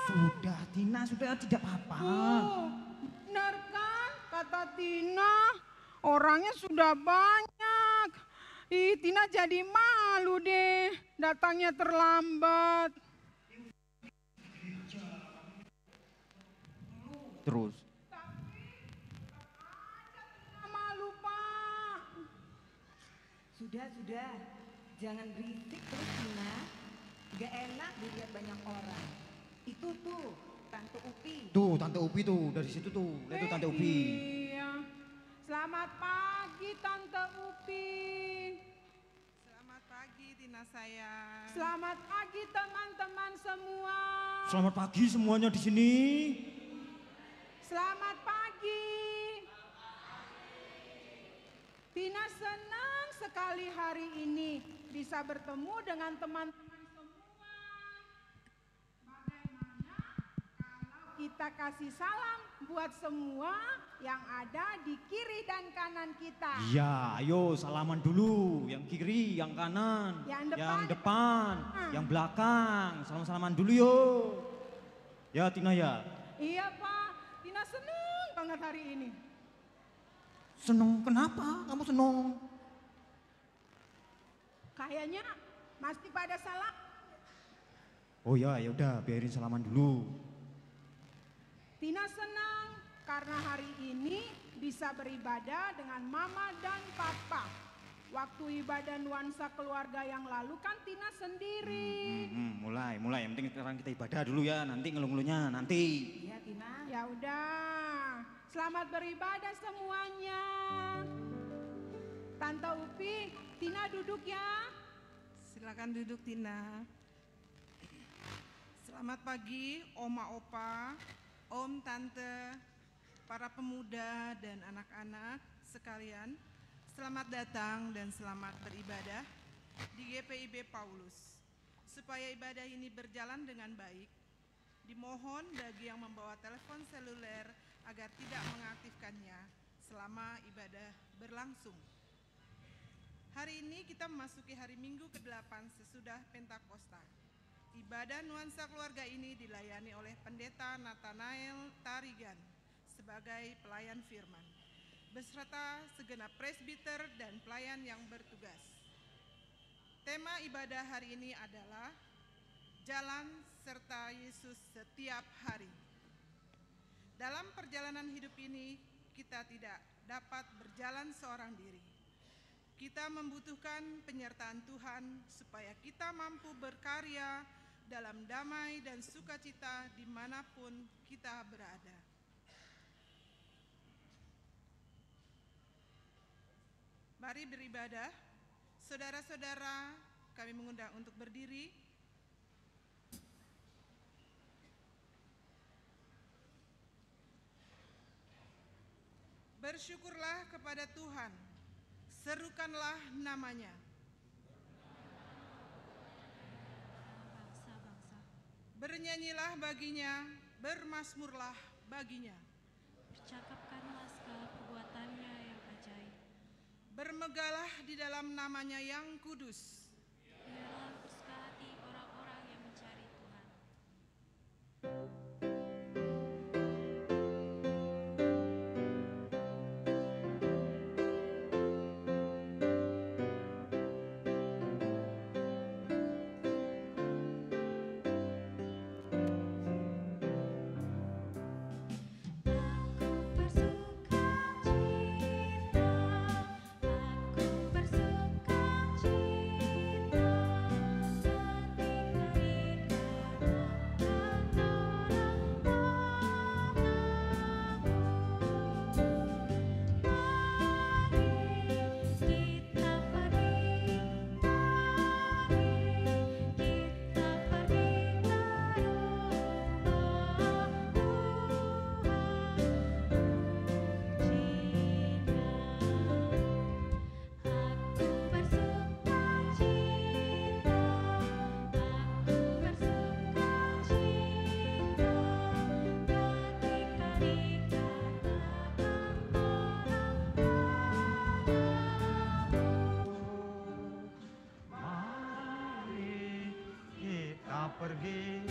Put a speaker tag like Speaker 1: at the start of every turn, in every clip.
Speaker 1: Sudah, Tina, sudah tidak apa-apa.
Speaker 2: Benar kan kata Tina, orangnya sudah banyak. Ih, Tina jadi malu deh, datangnya terlambat.
Speaker 1: Terus,
Speaker 2: Malu, Pak.
Speaker 3: Sudah, jangan berisik terus Tina. Gak enak dilihat banyak orang. Itu tuh, Tante Upi.
Speaker 1: tuh Tante Upi tuh, dari situ tuh, lihat tuh Tante Upi.
Speaker 2: Iya. Selamat pagi Tante Upi.
Speaker 4: Selamat pagi Tina sayang.
Speaker 2: Selamat pagi teman-teman semua.
Speaker 1: Selamat pagi semuanya di sini.
Speaker 2: Selamat pagi. Tina senang sekali hari ini bisa bertemu dengan teman-teman semua. Bagaimana kalau kita kasih salam buat semua yang ada di kiri dan kanan kita?
Speaker 1: Iya, ayo salaman dulu, yang kiri, yang kanan,
Speaker 2: Yang
Speaker 1: yang
Speaker 2: depan,
Speaker 1: depan,
Speaker 2: depan.
Speaker 1: yang belakang. Salam-salaman dulu yuk. Ya Tina ya.
Speaker 2: Iya Pak, Tina senang banget hari ini.
Speaker 1: Seneng, kenapa kamu seneng?
Speaker 2: Kayaknya masih pada salah.
Speaker 1: Oh ya, ya udah biarin salaman dulu.
Speaker 2: Tina senang karena hari ini bisa beribadah dengan Mama dan Papa. Waktu ibadah nuansa keluarga yang lalu kan Tina sendiri.
Speaker 1: Mulai. Yang penting sekarang kita ibadah dulu ya. Nanti ngeluh-ngeluhnya nanti.
Speaker 3: Iya Tina.
Speaker 2: Ya udah, selamat beribadah semuanya. Tante Upi, Tina duduk ya.
Speaker 4: Silakan duduk Tina. Selamat pagi Oma Opa, Om Tante, para pemuda dan anak-anak sekalian. Selamat datang dan selamat beribadah di GPIB Paulus. Supaya ibadah ini berjalan dengan baik, dimohon bagi yang membawa telepon seluler agar tidak mengaktifkannya selama ibadah berlangsung. Hari ini kita memasuki hari Minggu ke-8 sesudah Pentakosta. Ibadah nuansa keluarga ini dilayani oleh Pendeta Nathanael Tarigan sebagai pelayan firman, beserta segenap presbiter dan pelayan yang bertugas. Tema ibadah hari ini adalah Jalan serta Yesus setiap hari. Dalam perjalanan hidup ini, kita tidak dapat berjalan seorang diri. Kita membutuhkan penyertaan Tuhan supaya kita mampu berkarya dalam damai dan sukacita dimanapun kita berada. Mari beribadah. Saudara-saudara, kami mengundang untuk berdiri. Bersyukurlah kepada Tuhan, serukanlah namanya. Bernyanyilah baginya, bermazmurlah baginya.
Speaker 5: Bercakapkanlah segala perbuatannya yang ajaib.
Speaker 4: Bermegalah di dalam namanya yang kudus.
Speaker 5: Biarlah bersekati orang-orang yang mencari Tuhan.
Speaker 1: Mari kita pergi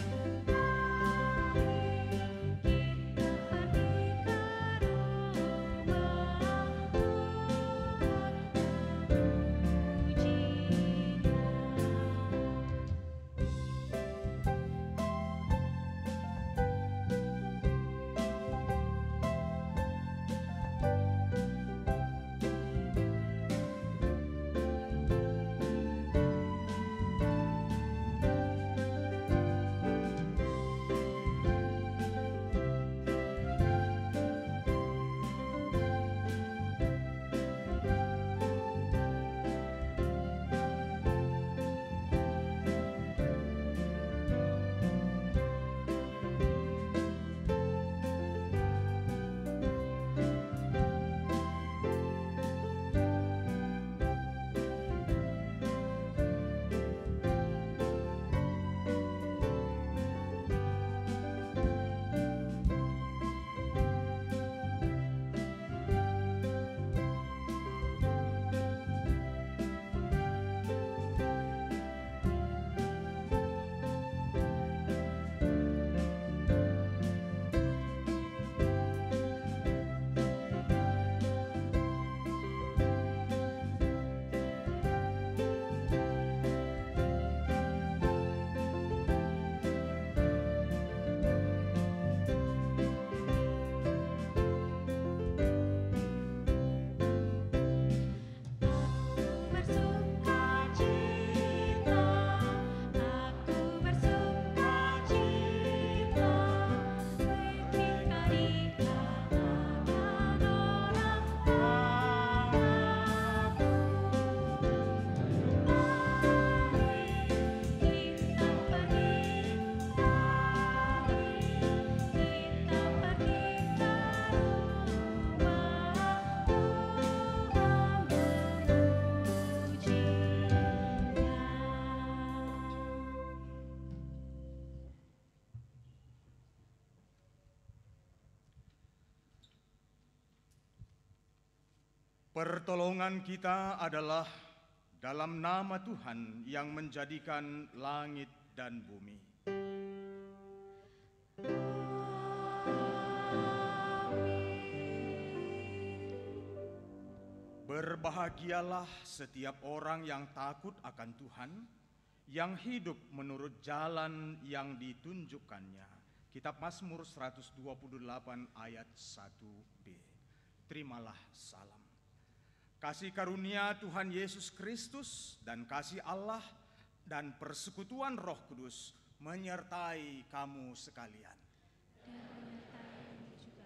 Speaker 6: Pertolongan kita adalah dalam nama Tuhan yang menjadikan langit dan bumi. Berbahagialah setiap orang yang takut akan Tuhan, yang hidup menurut jalan yang ditunjukkannya. Kitab Mazmur 128 ayat 1b. Terimalah salam. Kasih karunia Tuhan Yesus Kristus dan kasih Allah dan persekutuan Roh Kudus menyertai kamu sekalian.
Speaker 5: Dan menyertai juga.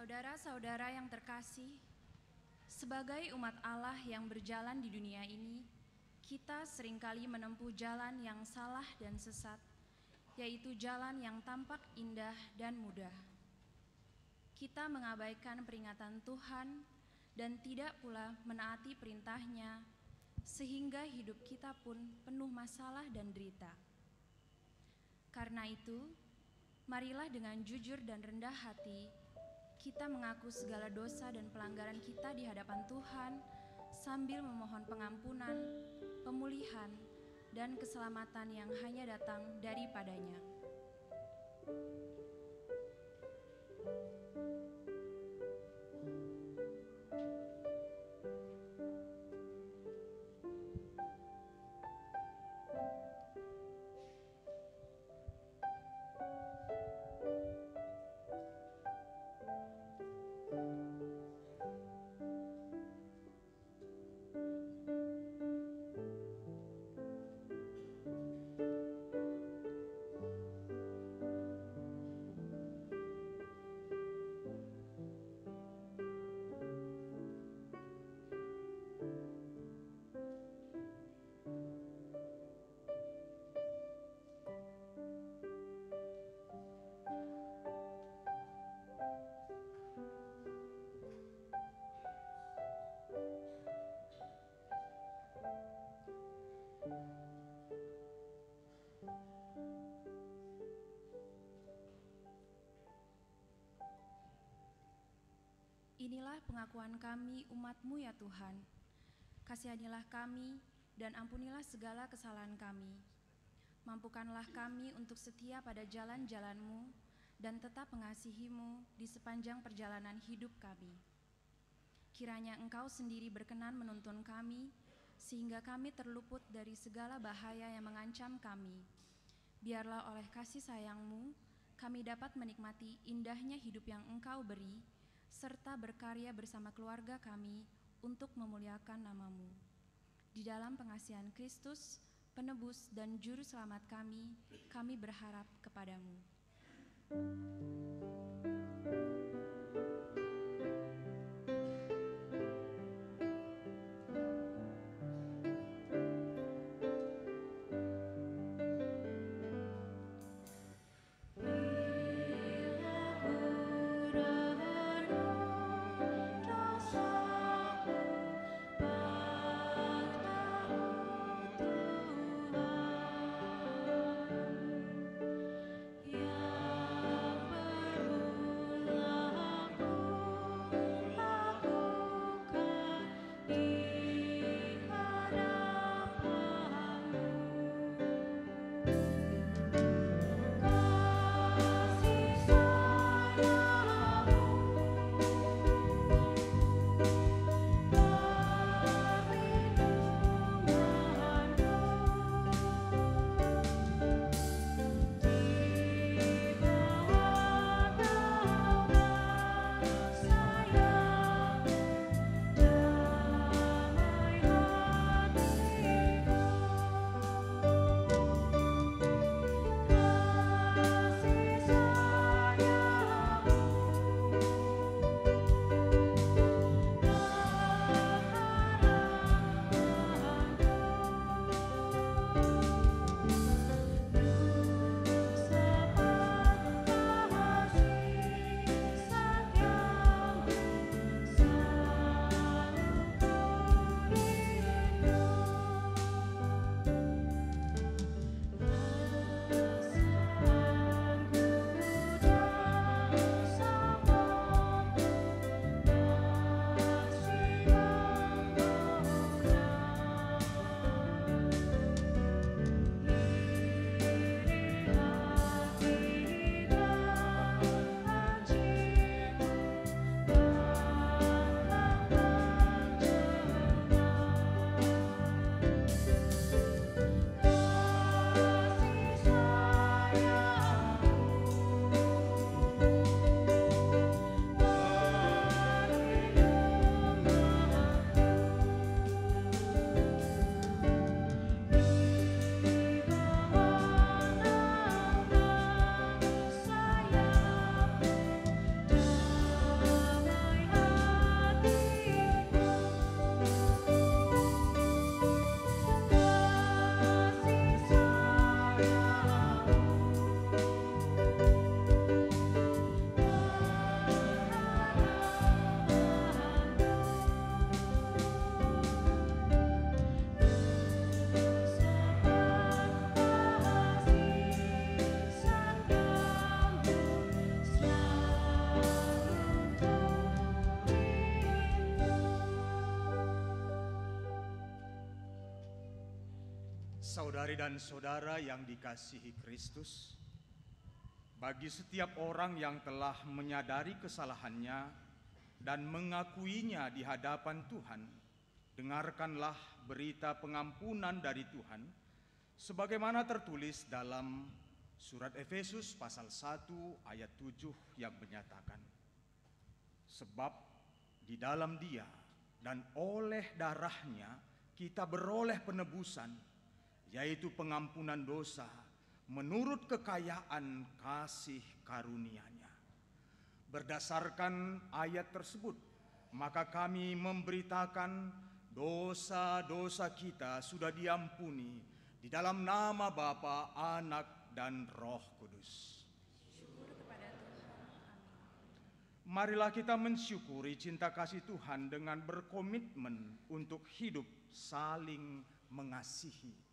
Speaker 7: Saudara-saudara yang terkasih, sebagai umat Allah yang berjalan di dunia ini, kita seringkali menempuh jalan yang salah dan sesat, yaitu jalan yang tampak indah dan mudah. Kita mengabaikan peringatan Tuhan dan tidak pula menaati perintahnya, sehingga hidup kita pun penuh masalah dan derita. Karena itu, marilah dengan jujur dan rendah hati, kita mengaku segala dosa dan pelanggaran kita di hadapan Tuhan sambil memohon pengampunan, pemulihan, dan keselamatan yang hanya datang daripadanya. Inilah pengakuan kami umat-Mu ya Tuhan. Kasihanilah kami dan ampunilah segala kesalahan kami. Mampukanlah kami untuk setia pada jalan-jalan-Mu dan tetap mengasihi-Mu di sepanjang perjalanan hidup kami. Kiranya Engkau sendiri berkenan menuntun kami, sehingga kami terluput dari segala bahaya yang mengancam kami. Biarlah oleh kasih sayang-Mu, kami dapat menikmati indahnya hidup yang Engkau beri, serta berkarya bersama keluarga kami untuk memuliakan nama-Mu. Di dalam pengasihan Kristus, penebus dan juru selamat kami berharap kepadamu.
Speaker 6: Saudari dan saudara yang dikasihi Kristus, Bagi setiap orang yang telah menyadari kesalahannya dan mengakuinya di hadapan Tuhan, dengarkanlah berita pengampunan dari Tuhan, sebagaimana tertulis dalam surat Efesus pasal 1 ayat 7 yang menyatakan, sebab di dalam Dia dan oleh darahnya kita beroleh penebusan, yaitu pengampunan dosa, menurut kekayaan kasih karunia-Nya. Berdasarkan ayat tersebut, maka kami memberitakan dosa-dosa kita sudah diampuni di dalam nama Bapa, Anak, dan Roh Kudus.
Speaker 7: Syukur kepada Tuhan. Amin.
Speaker 6: Marilah kita mensyukuri cinta kasih Tuhan dengan berkomitmen untuk hidup saling mengasihi.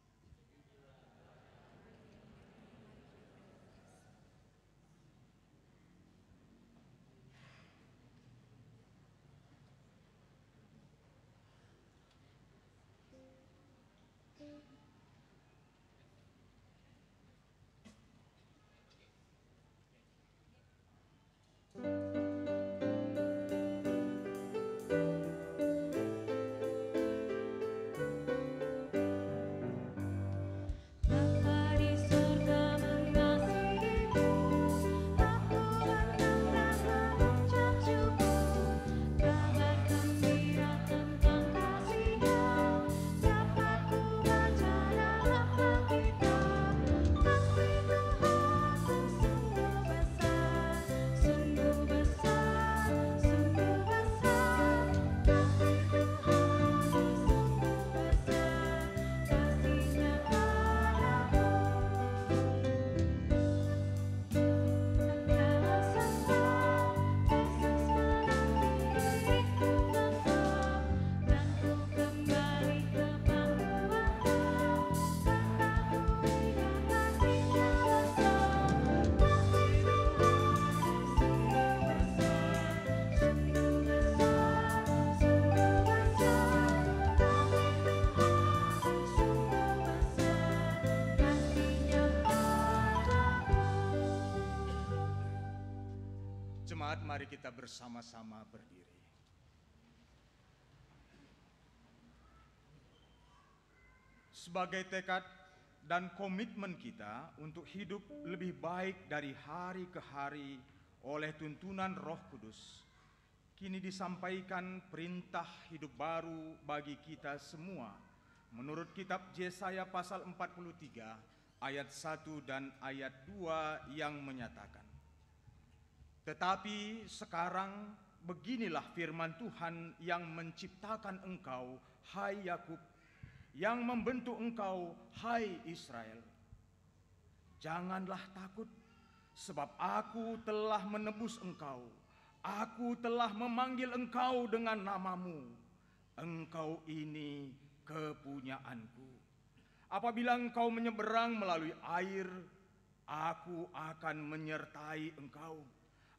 Speaker 6: Jemaat, mari kita bersama-sama berdiri. Sebagai tekad dan komitmen kita untuk hidup lebih baik dari hari ke hari oleh tuntunan Roh Kudus, kini disampaikan perintah hidup baru bagi kita semua menurut kitab Yesaya pasal 43 ayat 1 dan ayat 2 yang menyatakan, tetapi sekarang beginilah firman Tuhan yang menciptakan engkau, hai Yakub, yang membentuk engkau, hai Israel. Janganlah takut, sebab aku telah menebus engkau. Aku telah memanggil engkau dengan namamu. Engkau ini kepunyaanku. Apabila engkau menyeberang melalui air, aku akan menyertai engkau.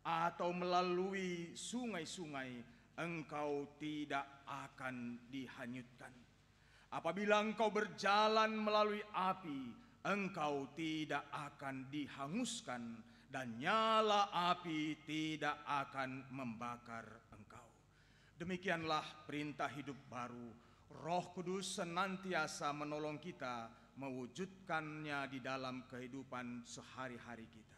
Speaker 6: Atau melalui sungai-sungai, engkau tidak akan dihanyutkan. Apabila engkau berjalan melalui api, engkau tidak akan dihanguskan, dan nyala api tidak akan membakar engkau. Demikianlah perintah hidup baru. Roh Kudus senantiasa menolong kita mewujudkannya di dalam kehidupan sehari-hari kita.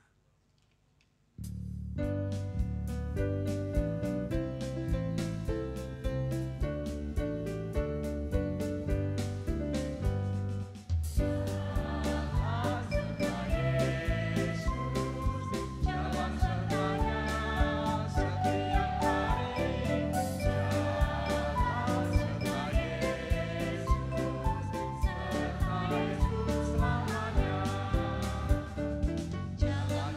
Speaker 5: Jalan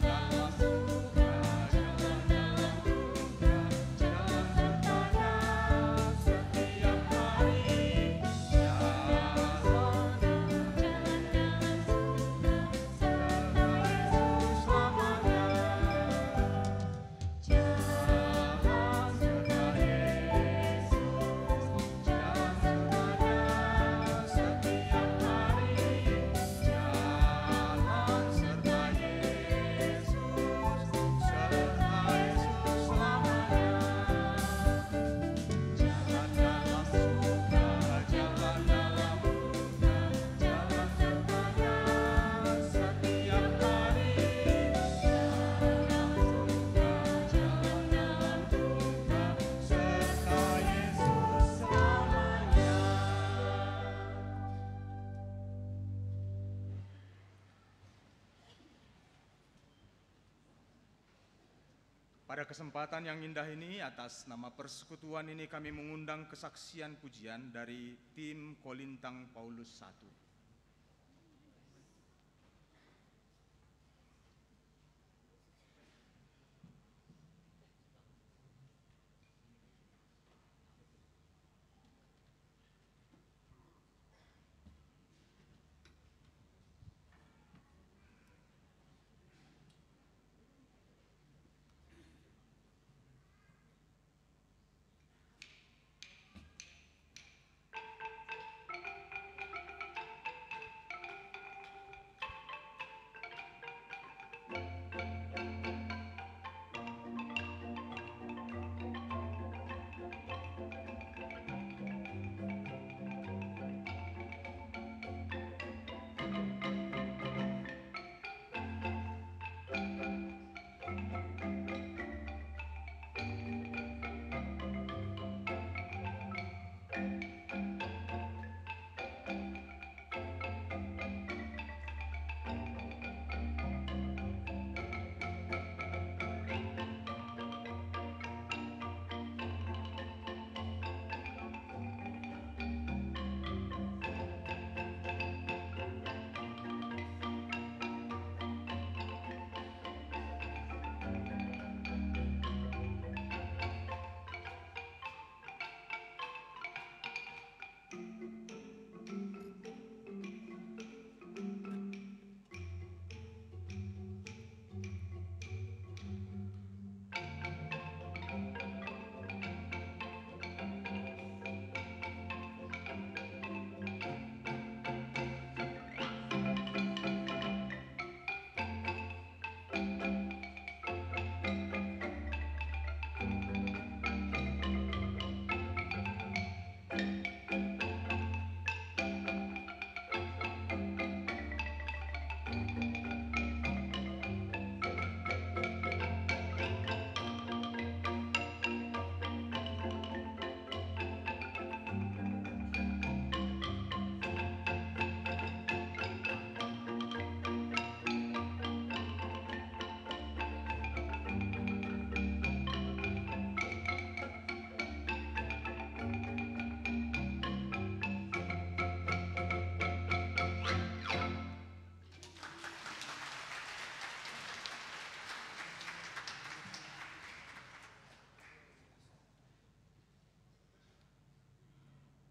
Speaker 6: Pada kesempatan yang indah ini, atas nama persekutuan ini kami mengundang kesaksian pujian dari tim Kolintang Paulus I.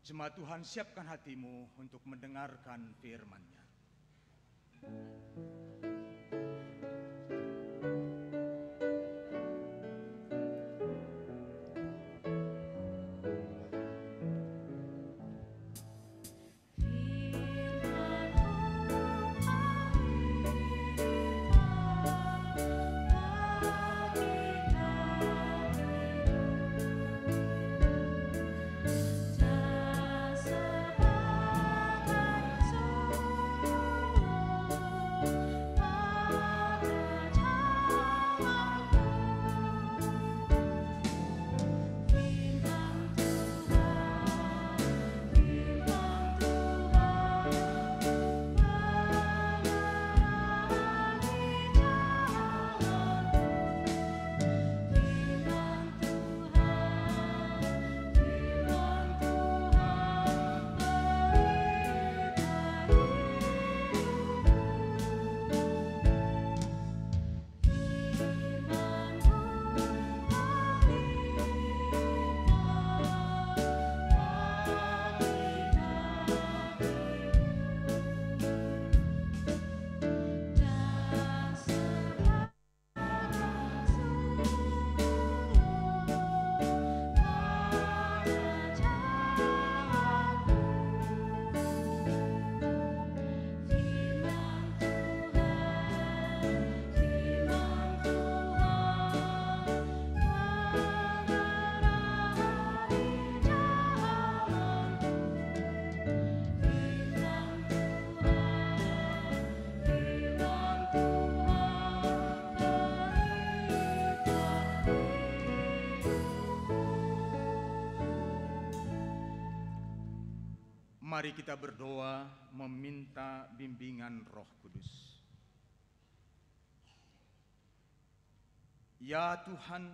Speaker 6: Jemaat Tuhan, siapkan hatimu untuk mendengarkan firman-Nya. Mari kita berdoa meminta bimbingan Roh Kudus. Ya Tuhan,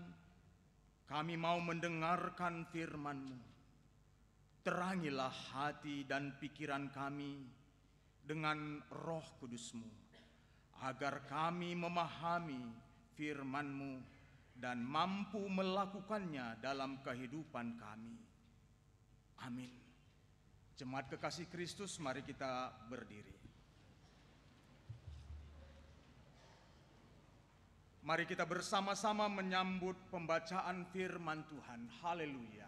Speaker 6: kami mau mendengarkan firman-Mu. Terangilah hati dan pikiran kami dengan Roh Kudus-Mu, agar kami memahami firman-Mu dan mampu melakukannya dalam kehidupan kami. Amin. Jemaat kekasih Kristus, mari kita berdiri. Mari kita bersama-sama menyambut pembacaan firman Tuhan. Haleluya.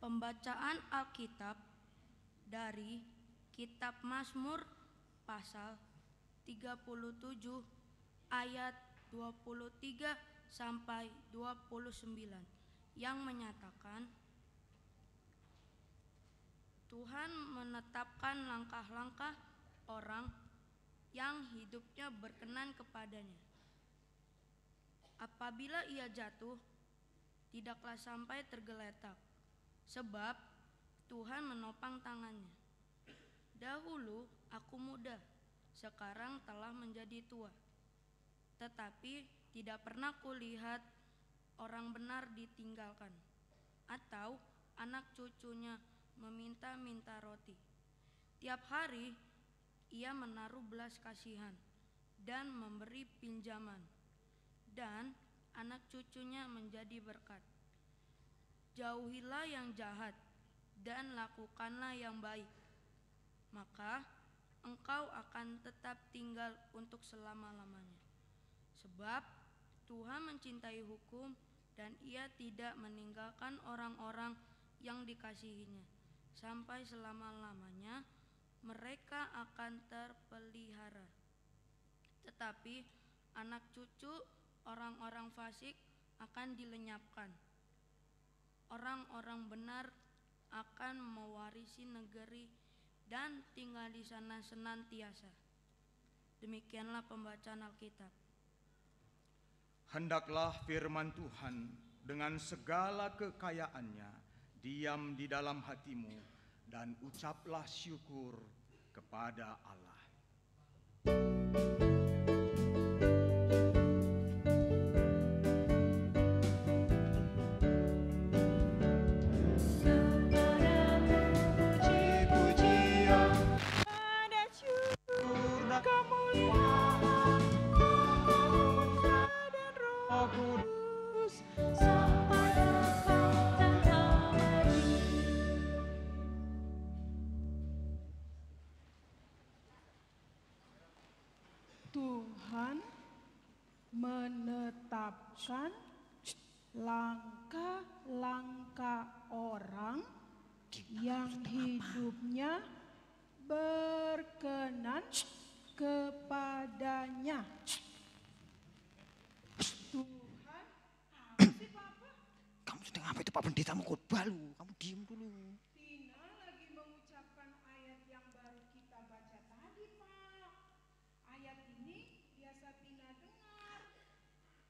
Speaker 8: Pembacaan Alkitab dari Kitab Mazmur pasal 37 ayat 23 sampai 29 yang menyatakan, Tuhan menetapkan langkah-langkah orang yang hidupnya berkenan kepadanya. Apabila ia jatuh, tidaklah sampai tergeletak, sebab Tuhan menopang tangannya. Dahulu aku muda, sekarang telah menjadi tua, tetapi tidak pernah kulihat orang benar ditinggalkan, atau anak cucunya meminta-minta roti. Tiap hari ia menaruh belas kasihan dan memberi pinjaman, dan anak cucunya menjadi berkat. Jauhilah yang jahat dan lakukanlah yang baik, maka engkau akan tetap tinggal untuk selama-lamanya. Sebab Tuhan mencintai hukum dan ia tidak meninggalkan orang-orang yang dikasihinya. Sampai selama-lamanya mereka akan terpelihara. Tetapi anak cucu orang-orang fasik akan dilenyapkan. Orang-orang benar akan mewarisi negeri dan tinggal di sana senantiasa. Demikianlah pembacaan Alkitab.
Speaker 6: Hendaklah firman Tuhan dengan segala kekayaannya diam di dalam hatimu, dan ucaplah syukur kepada Allah.
Speaker 2: Tuhan menetapkan langkah-langkah orang yang hidupnya berkenan kepadanya. Tuhan, apa sih Papa?
Speaker 1: Kamu sedang apa itu Pak Pendeta, mau khotbah lu? Kamu diem dulu.
Speaker 2: Tina lagi mengucapkan ayat yang baru kita baca tadi, Pak. Ayat ini biasa Tina dengar,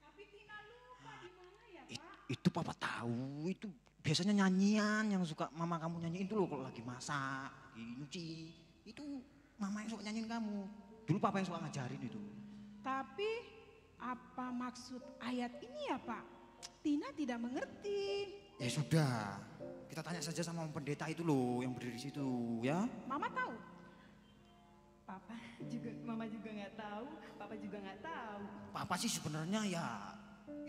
Speaker 2: tapi Tina lupa di mana ya, Pak?
Speaker 1: Itu Papa tahu, itu biasanya nyanyian yang suka mama kamu nyanyiin tuh loh kalau lagi masak, lagi nyuci. Itu mama yang suka nyanyiin kamu. Dulu Papa yang suka ngajarin itu.
Speaker 2: Tapi apa maksud ayat ini ya, Pak? Tina tidak mengerti.
Speaker 1: Ya sudah, kita tanya saja sama pendeta itu loh yang berdiri di situ ya.
Speaker 2: Mama tahu?
Speaker 3: Mama juga nggak tahu, Papa juga nggak tahu.
Speaker 1: Papa sih sebenarnya ya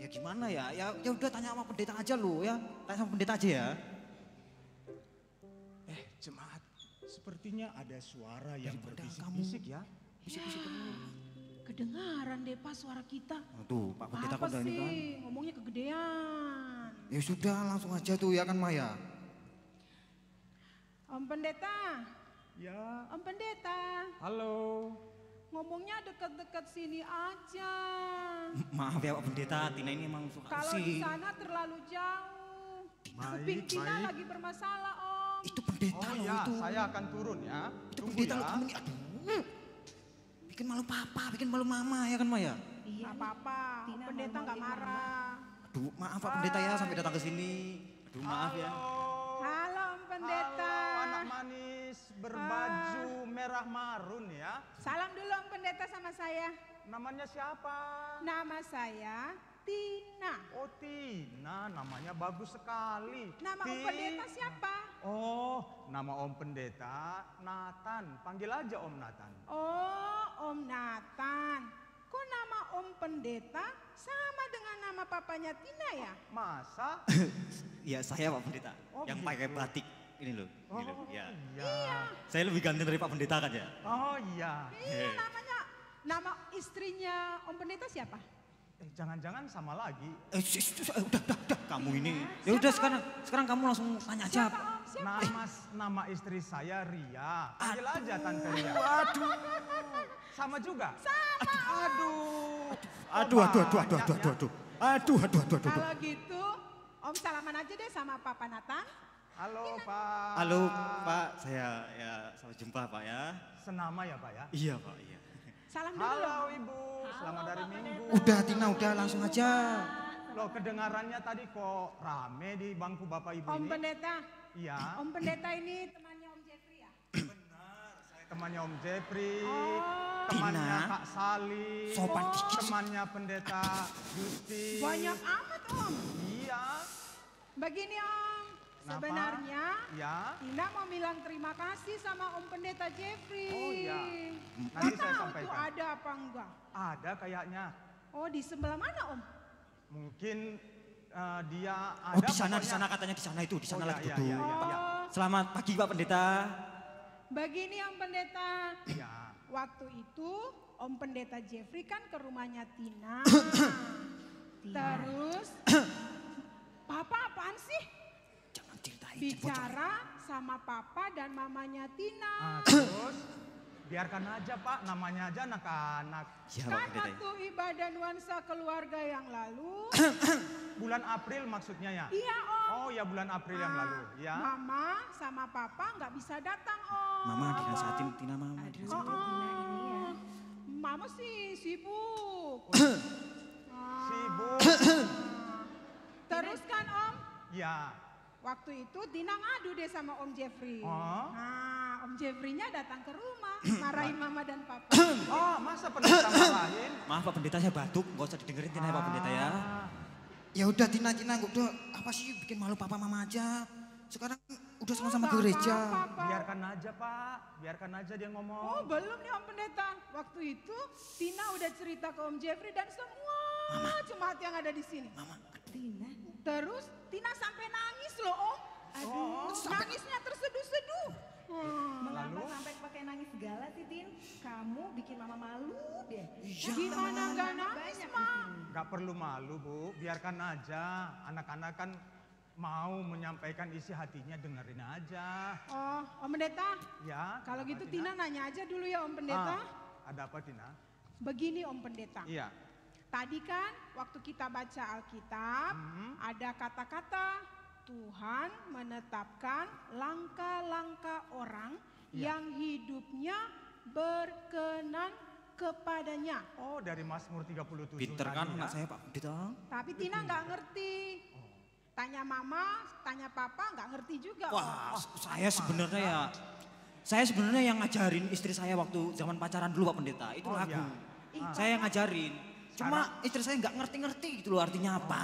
Speaker 1: gimana ya? Ya udah tanya sama pendeta aja loh ya. Tanya sama pendeta aja ya.
Speaker 6: Jemaat, sepertinya ada suara yang
Speaker 1: Daripada
Speaker 6: berbisik-bisik ya.
Speaker 1: Bisik-bisik terus.
Speaker 2: Kedengaran deh Pak suara kita.
Speaker 1: Oh, tuh Pak Pendeta
Speaker 2: Apa
Speaker 1: kok ini kan.
Speaker 2: sih? Ngomongnya kegedean.
Speaker 1: Ya sudah langsung aja tuh ya kan Maya.
Speaker 2: Om Pendeta,
Speaker 6: Ya,
Speaker 2: Om Pendeta,
Speaker 6: halo.
Speaker 2: ngomongnya dekat-dekat sini aja.
Speaker 1: Maaf ya Pak Pendeta, Tina ini emang suka
Speaker 2: Kalau di
Speaker 1: sih.
Speaker 2: sana terlalu jauh. Kuping Tina lagi bermasalah, Om.
Speaker 1: Itu pendeta
Speaker 6: Oh
Speaker 1: loh
Speaker 6: ya,
Speaker 1: itu.
Speaker 6: saya akan turun ya.
Speaker 1: Itu
Speaker 6: Tunggu
Speaker 1: pendeta
Speaker 6: ya.
Speaker 1: loh kamu ini. Aduh. Bikin malu papa, bikin malu mama ya kan Maya?
Speaker 2: Gak apa-apa, Om
Speaker 3: Tina
Speaker 2: Pendeta nggak
Speaker 3: malu-maluin
Speaker 2: marah.
Speaker 1: Aduh maaf Pak Pendeta ya sampai datang ke sini. Aduh maaf ya.
Speaker 2: Halo Om Pendeta.
Speaker 6: Halo anak manis berbaju merah marun ya.
Speaker 2: Salam dulu Om Pendeta sama saya.
Speaker 6: Namanya siapa?
Speaker 2: Nama saya Tina.
Speaker 6: Oh Tina, namanya bagus sekali.
Speaker 2: Nama Om Pendeta siapa?
Speaker 6: Oh, nama Om Pendeta Nathan. Panggil aja Om Nathan.
Speaker 2: Oh, Om Nathan. Kok nama Om Pendeta sama dengan nama papanya Tina ya?
Speaker 6: Masa?
Speaker 1: Iya saya Pak Pendeta.
Speaker 6: Oh,
Speaker 1: yang
Speaker 6: gitu.
Speaker 1: pakai batik ini loh.
Speaker 6: Oh
Speaker 1: Ini loh. Ya.
Speaker 6: iya.
Speaker 1: Saya lebih ganteng dari Pak Pendeta kan ya?
Speaker 6: Oh iya.
Speaker 2: Iya, nama istrinya Om Pendeta siapa?
Speaker 6: Jangan-jangan sama lagi.
Speaker 1: Udah, kamu ini. Ya udah sekarang kamu langsung tanya aja.
Speaker 2: Siapa Om? Siapa?
Speaker 6: Nama istri saya Ria. Panggil aja Tante Ria.
Speaker 1: Waduh.
Speaker 6: Sama juga?
Speaker 1: Aduh. Aduh.
Speaker 2: Kalau gitu, Om salaman aja deh sama Papa Nathan.
Speaker 6: Halo Pak.
Speaker 1: Halo Pak, saya ya sampai jumpa Pak ya.
Speaker 6: Senama ya Pak ya?
Speaker 1: Iya Pak, iya.
Speaker 2: Salam dulu
Speaker 6: Halo
Speaker 2: dong.
Speaker 6: Ibu, selamat dari Minggu.
Speaker 1: Udah Tina, udah langsung aja.
Speaker 6: Loh kedengarannya tadi kok rame di bangku Bapak Ibu
Speaker 2: Om
Speaker 6: ini?
Speaker 2: Pendeta.
Speaker 6: Iya.
Speaker 2: Om Pendeta ini temannya Om Jeffrey ya?
Speaker 6: Temannya Om Jeffrey,
Speaker 2: Oh.
Speaker 6: temannya
Speaker 1: Tina.
Speaker 6: Kak Sali,
Speaker 1: Sopan dikit.
Speaker 6: temannya Pendeta Gusti.
Speaker 2: Banyak amat Om.
Speaker 6: Iya.
Speaker 2: Begini Om,
Speaker 6: Kenapa?
Speaker 2: sebenarnya
Speaker 6: Ya.
Speaker 2: Tina mau bilang terima kasih sama Om Pendeta Jeffrey.
Speaker 6: Oh iya.
Speaker 2: Nggak
Speaker 6: Nanti saya
Speaker 2: tahu tuh
Speaker 6: sampaikan.
Speaker 2: ada apa enggak.
Speaker 6: Ada kayaknya.
Speaker 2: Oh di sebelah mana Om?
Speaker 6: Mungkin dia
Speaker 1: Oh
Speaker 6: ada
Speaker 1: di sana
Speaker 6: pokoknya.
Speaker 1: katanya di sana itu, di sana
Speaker 6: Oh,
Speaker 1: lagi
Speaker 6: iya,
Speaker 1: duduk.
Speaker 6: iya, iya.
Speaker 2: Oh,
Speaker 1: Selamat pagi Pak Pendeta.
Speaker 2: begini Om Pendeta.
Speaker 6: Iya.
Speaker 2: Waktu itu Om Pendeta Jeffrey kan ke rumahnya Tina. Terus Papa apaan sih?
Speaker 1: Jangan ceritain.
Speaker 2: Bicara sama Papa dan mamanya Tina.
Speaker 6: Terus biarkan aja Pak, namanya aja anak-anak.
Speaker 1: Iya Pak
Speaker 2: Kan
Speaker 1: Pendeta.
Speaker 2: waktu ibadah nuansa keluarga yang lalu.
Speaker 6: Bulan April maksudnya ya?
Speaker 2: Iya Om.
Speaker 6: Oh ya bulan April yang lalu. Ya.
Speaker 2: Mama sama Papa nggak bisa datang Om.
Speaker 1: Mama dinasehatin Tina mama.
Speaker 2: Oh, Mama sih sibuk.
Speaker 6: Sibuk.
Speaker 2: Terus kan Om,
Speaker 6: Ya.
Speaker 2: waktu itu Tina ngadu deh sama Om Jeffrey.
Speaker 6: Oh.
Speaker 2: Nah, Om Jeffrey-nya datang ke rumah, marahin Mama dan Papa.
Speaker 6: Oh masa pendeta lain?
Speaker 1: Maaf Pak Pendeta saya batuk, nggak usah didengerin Tina ya Pak Pendeta ya.
Speaker 6: Ah.
Speaker 1: Ya udah Tina, udah apa sih bikin malu papa mama aja. Sekarang udah sama-sama ke
Speaker 2: Nggak
Speaker 1: gereja.
Speaker 2: apa-apa.
Speaker 6: Biarkan aja Pak, biarkan aja dia
Speaker 2: Oh
Speaker 6: ngomong.
Speaker 2: belum nih Om Pendeta. Waktu itu Tina udah cerita ke Om Jeffrey dan semua jemaat yang ada di sini.
Speaker 1: Mama,
Speaker 3: Tina,
Speaker 2: Terus Tina sampai nangis loh Om.
Speaker 6: Oh.
Speaker 2: Nangisnya terseduh-seduh.
Speaker 3: mengapa sampai pakai nangis segala sih, Tin? Kamu bikin mama malu deh.
Speaker 2: Gimana nggak nangis
Speaker 3: Banyak di
Speaker 2: Ma?
Speaker 3: sini.
Speaker 6: Gak perlu malu Bu, biarkan aja. Anak-anak kan mau menyampaikan isi hatinya, dengerin aja.
Speaker 2: Oh Om Pendeta,
Speaker 6: Ya.
Speaker 2: kalau
Speaker 6: kenapa,
Speaker 2: gitu Tina nanya aja dulu ya Om Pendeta.
Speaker 6: Ada apa Tina?
Speaker 2: Begini Om Pendeta.
Speaker 6: Iya.
Speaker 2: Tadi kan waktu kita baca Alkitab ada kata-kata Tuhan menetapkan langkah-langkah orang yang hidupnya berkenan kepadanya.
Speaker 6: Oh dari Mazmur 37
Speaker 1: pinter
Speaker 6: tadi
Speaker 1: kan
Speaker 6: ya?
Speaker 1: anak saya Pak Pendeta.
Speaker 2: Tapi Tina nggak ngerti. Tanya mama, tanya papa nggak ngerti juga.
Speaker 1: Wah, saya sebenarnya yang ngajarin istri saya waktu zaman pacaran dulu Pak Pendeta. Itu
Speaker 6: Oh,
Speaker 1: lagu.
Speaker 6: iya.
Speaker 1: Saya yang ngajarin. Cuma istri saya nggak ngerti-ngerti gitu loh artinya apa.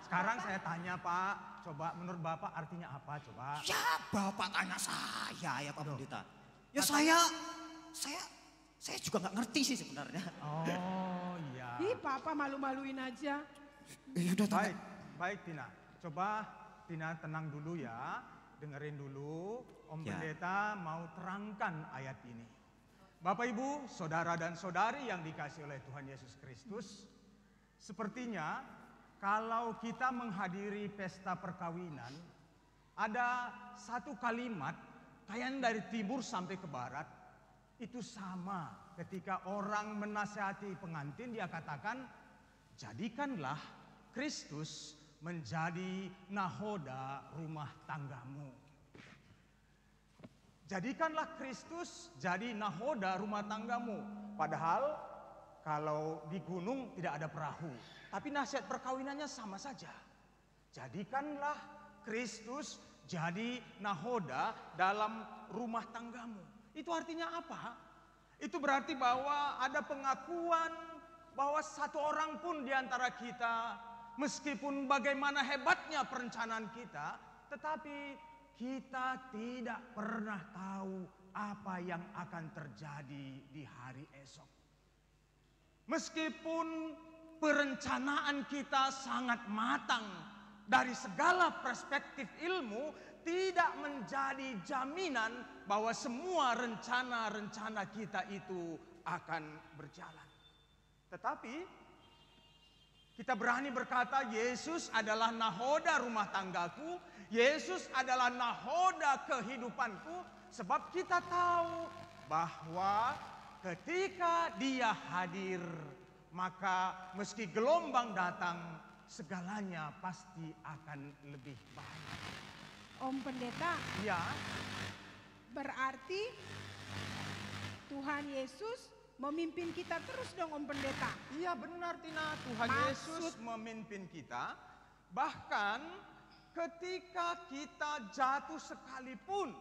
Speaker 6: Sekarang saya tanya Pak, coba menurut Bapak artinya apa coba?
Speaker 1: Ya Bapak tanya saya ya Pak Pendeta. Ya saya juga nggak ngerti sih sebenarnya.
Speaker 6: Oh iya.
Speaker 2: Ih papa malu-maluin aja.
Speaker 1: Ya udah
Speaker 6: Baik, baik Tina. Coba Tina tenang dulu ya, dengerin dulu. Om
Speaker 1: Ya.
Speaker 6: Pendeta mau terangkan ayat ini. Bapak Ibu, saudara dan saudari yang dikasihi oleh Tuhan Yesus Kristus. Sepertinya kalau kita menghadiri pesta perkawinan, ada satu kalimat kayak dari timur sampai ke barat. Itu sama ketika orang menasihati pengantin, dia katakan, jadikanlah Kristus
Speaker 9: menjadi nahoda rumah tanggamu. Jadikanlah Kristus jadi nahoda rumah tanggamu. Padahal kalau di gunung tidak ada perahu, tapi nasihat perkawinannya sama saja. Jadikanlah Kristus jadi nahoda dalam rumah tanggamu. Itu artinya apa? Itu berarti bahwa ada pengakuan bahwa satu orang pun di antara kita, meskipun bagaimana hebatnya perencanaan kita, tetapi kita tidak pernah tahu apa yang akan terjadi di hari esok. Meskipun perencanaan kita sangat matang dari segala perspektif ilmu, tidak menjadi jaminan bahwa semua rencana-rencana kita itu akan berjalan. Tetapi kita berani berkata, Yesus adalah nahoda rumah tanggaku, Yesus adalah nahoda kehidupanku, sebab kita tahu bahwa ketika Dia hadir, maka meski gelombang datang, segalanya pasti akan lebih baik.
Speaker 2: Om Pendeta,
Speaker 9: Ya,
Speaker 2: berarti Tuhan Yesus memimpin kita terus dong Om Pendeta.
Speaker 9: iya benar Tina, Tuhan Yesus memimpin kita. Bahkan ketika kita jatuh sekalipun,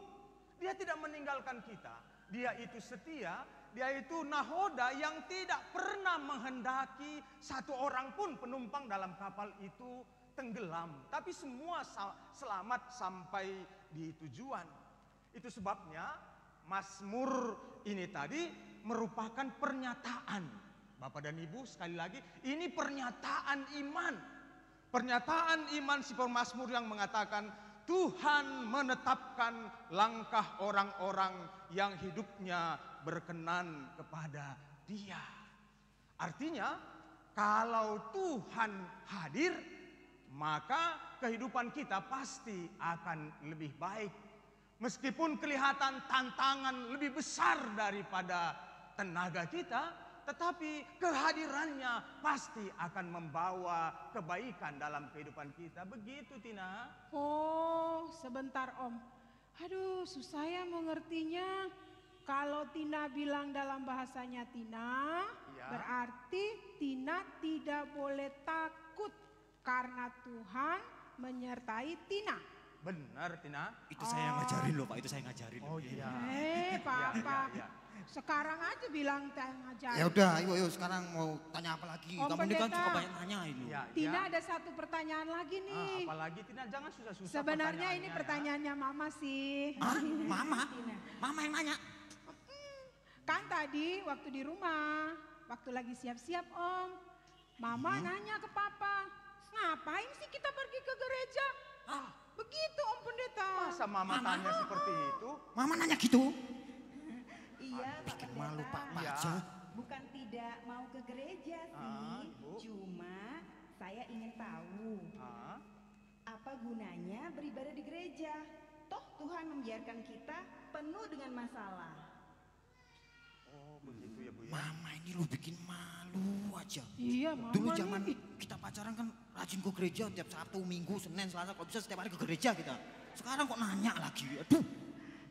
Speaker 9: Dia tidak meninggalkan kita. Dia itu setia, Dia itu nahoda yang tidak pernah menghendaki satu orang pun penumpang dalam kapal itu tenggelam. Tapi semua selamat sampai di tujuan. Itu sebabnya Mazmur ini tadi merupakan pernyataan. Bapak dan Ibu, sekali lagi, ini pernyataan iman. Pernyataan iman si pemazmur yang mengatakan, Tuhan menetapkan langkah orang-orang yang hidupnya berkenan kepada Dia. Artinya, kalau Tuhan hadir, maka kehidupan kita pasti akan lebih baik. Meskipun kelihatan tantangan lebih besar daripada tenaga kita, tetapi kehadirannya pasti akan membawa kebaikan dalam kehidupan kita. Begitu Tina.
Speaker 2: Oh, sebentar Om. Aduh, susah ya mengertinya. Kalau Tina bilang dalam bahasanya Tina,
Speaker 9: Ya.
Speaker 2: berarti Tina tidak boleh takut karena Tuhan menyertai Tina.
Speaker 9: Benar Tina.
Speaker 1: Itu saya ngajarin loh Pak, itu saya ngajarin.
Speaker 9: Oh iya.
Speaker 2: Papa.
Speaker 9: Ya.
Speaker 2: Sekarang aja bilang ngajarin.
Speaker 1: Ya udah, ayo sekarang mau tanya apa lagi?
Speaker 2: Om
Speaker 1: Kamu ini kan
Speaker 2: Pendeta.
Speaker 1: suka banyak nanya ini.
Speaker 9: Ya,
Speaker 2: Tina
Speaker 9: ya.
Speaker 2: ada satu pertanyaan lagi nih.
Speaker 9: Apalagi Tina, jangan susah-susah.
Speaker 2: Sebenarnya ini
Speaker 9: pertanyaannya, ya.
Speaker 2: pertanyaannya Mama sih.
Speaker 1: Hah? Mama? Mama yang nanya?
Speaker 2: Kan tadi waktu di rumah, waktu lagi siap-siap Om, Mama nanya ke Papa, ngapain sih kita pergi ke gereja? Begitu Om Pendeta.
Speaker 9: Masa Mama tanya seperti itu?
Speaker 1: Mama nanya gitu?
Speaker 3: Iya, Pak
Speaker 1: Bikin
Speaker 3: Pendeta.
Speaker 1: malu Pak
Speaker 9: Ya.
Speaker 1: aja.
Speaker 3: Bukan tidak mau ke gereja sih,
Speaker 9: Ibu.
Speaker 3: cuma saya ingin tahu
Speaker 9: Ah,
Speaker 3: apa gunanya beribadah di gereja. Toh Tuhan membiarkan kita penuh dengan masalah.
Speaker 9: oh begitu ya Bu ya.
Speaker 1: Mama ini lu bikin malu aja.
Speaker 2: Iya Mama
Speaker 1: Dulu zaman
Speaker 2: nih.
Speaker 1: kita pacaran kan rajin ke gereja tiap Sabtu, Minggu, Senin, Selasa, kalau bisa setiap hari ke gereja kita. Sekarang kok nanya lagi? Aduh.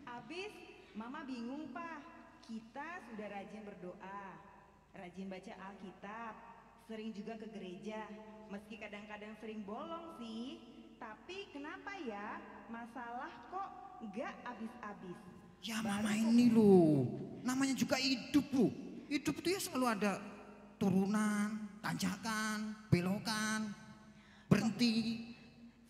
Speaker 3: Abis Mama bingung Pak. Kita sudah rajin berdoa, rajin baca Alkitab, sering juga ke gereja. Meski kadang-kadang sering bolong sih, tapi kenapa ya masalah kok nggak habis-habis?
Speaker 1: Ya Mama ini loh, namanya juga hidup loh. Hidup itu ya selalu ada turunan, tanjakan, belokan, berhenti.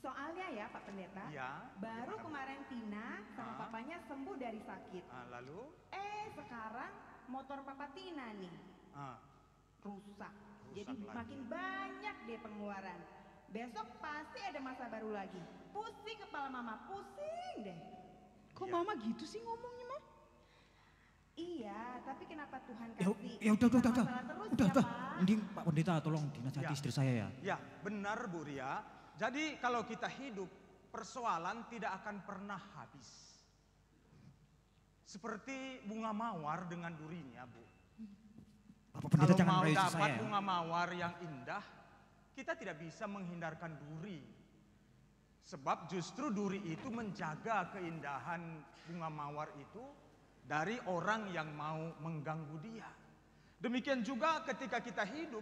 Speaker 3: Soalnya ya Pak Pendeta,
Speaker 9: Ya.
Speaker 3: baru kemarin Tina sama papanya sembuh dari sakit.
Speaker 9: Lalu?
Speaker 3: Sekarang motor Papa Tina nih rusak. Jadi
Speaker 9: lagi.
Speaker 3: makin banyak deh pengeluaran. Besok pasti ada masa baru lagi. Pusing kepala Mama, pusing deh.
Speaker 2: Kok Mama gitu sih ngomongnya Mama?
Speaker 3: Iya, tapi kenapa Tuhan
Speaker 1: Ya,
Speaker 3: kasih
Speaker 1: ya udah.
Speaker 3: masalah terus ya Pak?
Speaker 1: Ini Pak Pendeta tolong dinasihati
Speaker 9: Ya.
Speaker 1: istri saya ya.
Speaker 9: Ya, benar Bu Ria. Jadi kalau kita hidup, persoalan tidak akan pernah habis. Seperti bunga mawar dengan durinya, Bu.
Speaker 1: Bapak Pendeta
Speaker 9: Kalau
Speaker 1: jangan
Speaker 9: mau
Speaker 1: merayu istri
Speaker 9: dapat
Speaker 1: saya ya.
Speaker 9: bunga mawar yang indah, kita tidak bisa menghindarkan duri. Sebab justru duri itu menjaga keindahan bunga mawar itu dari orang yang mau mengganggu dia. Demikian juga ketika kita hidup,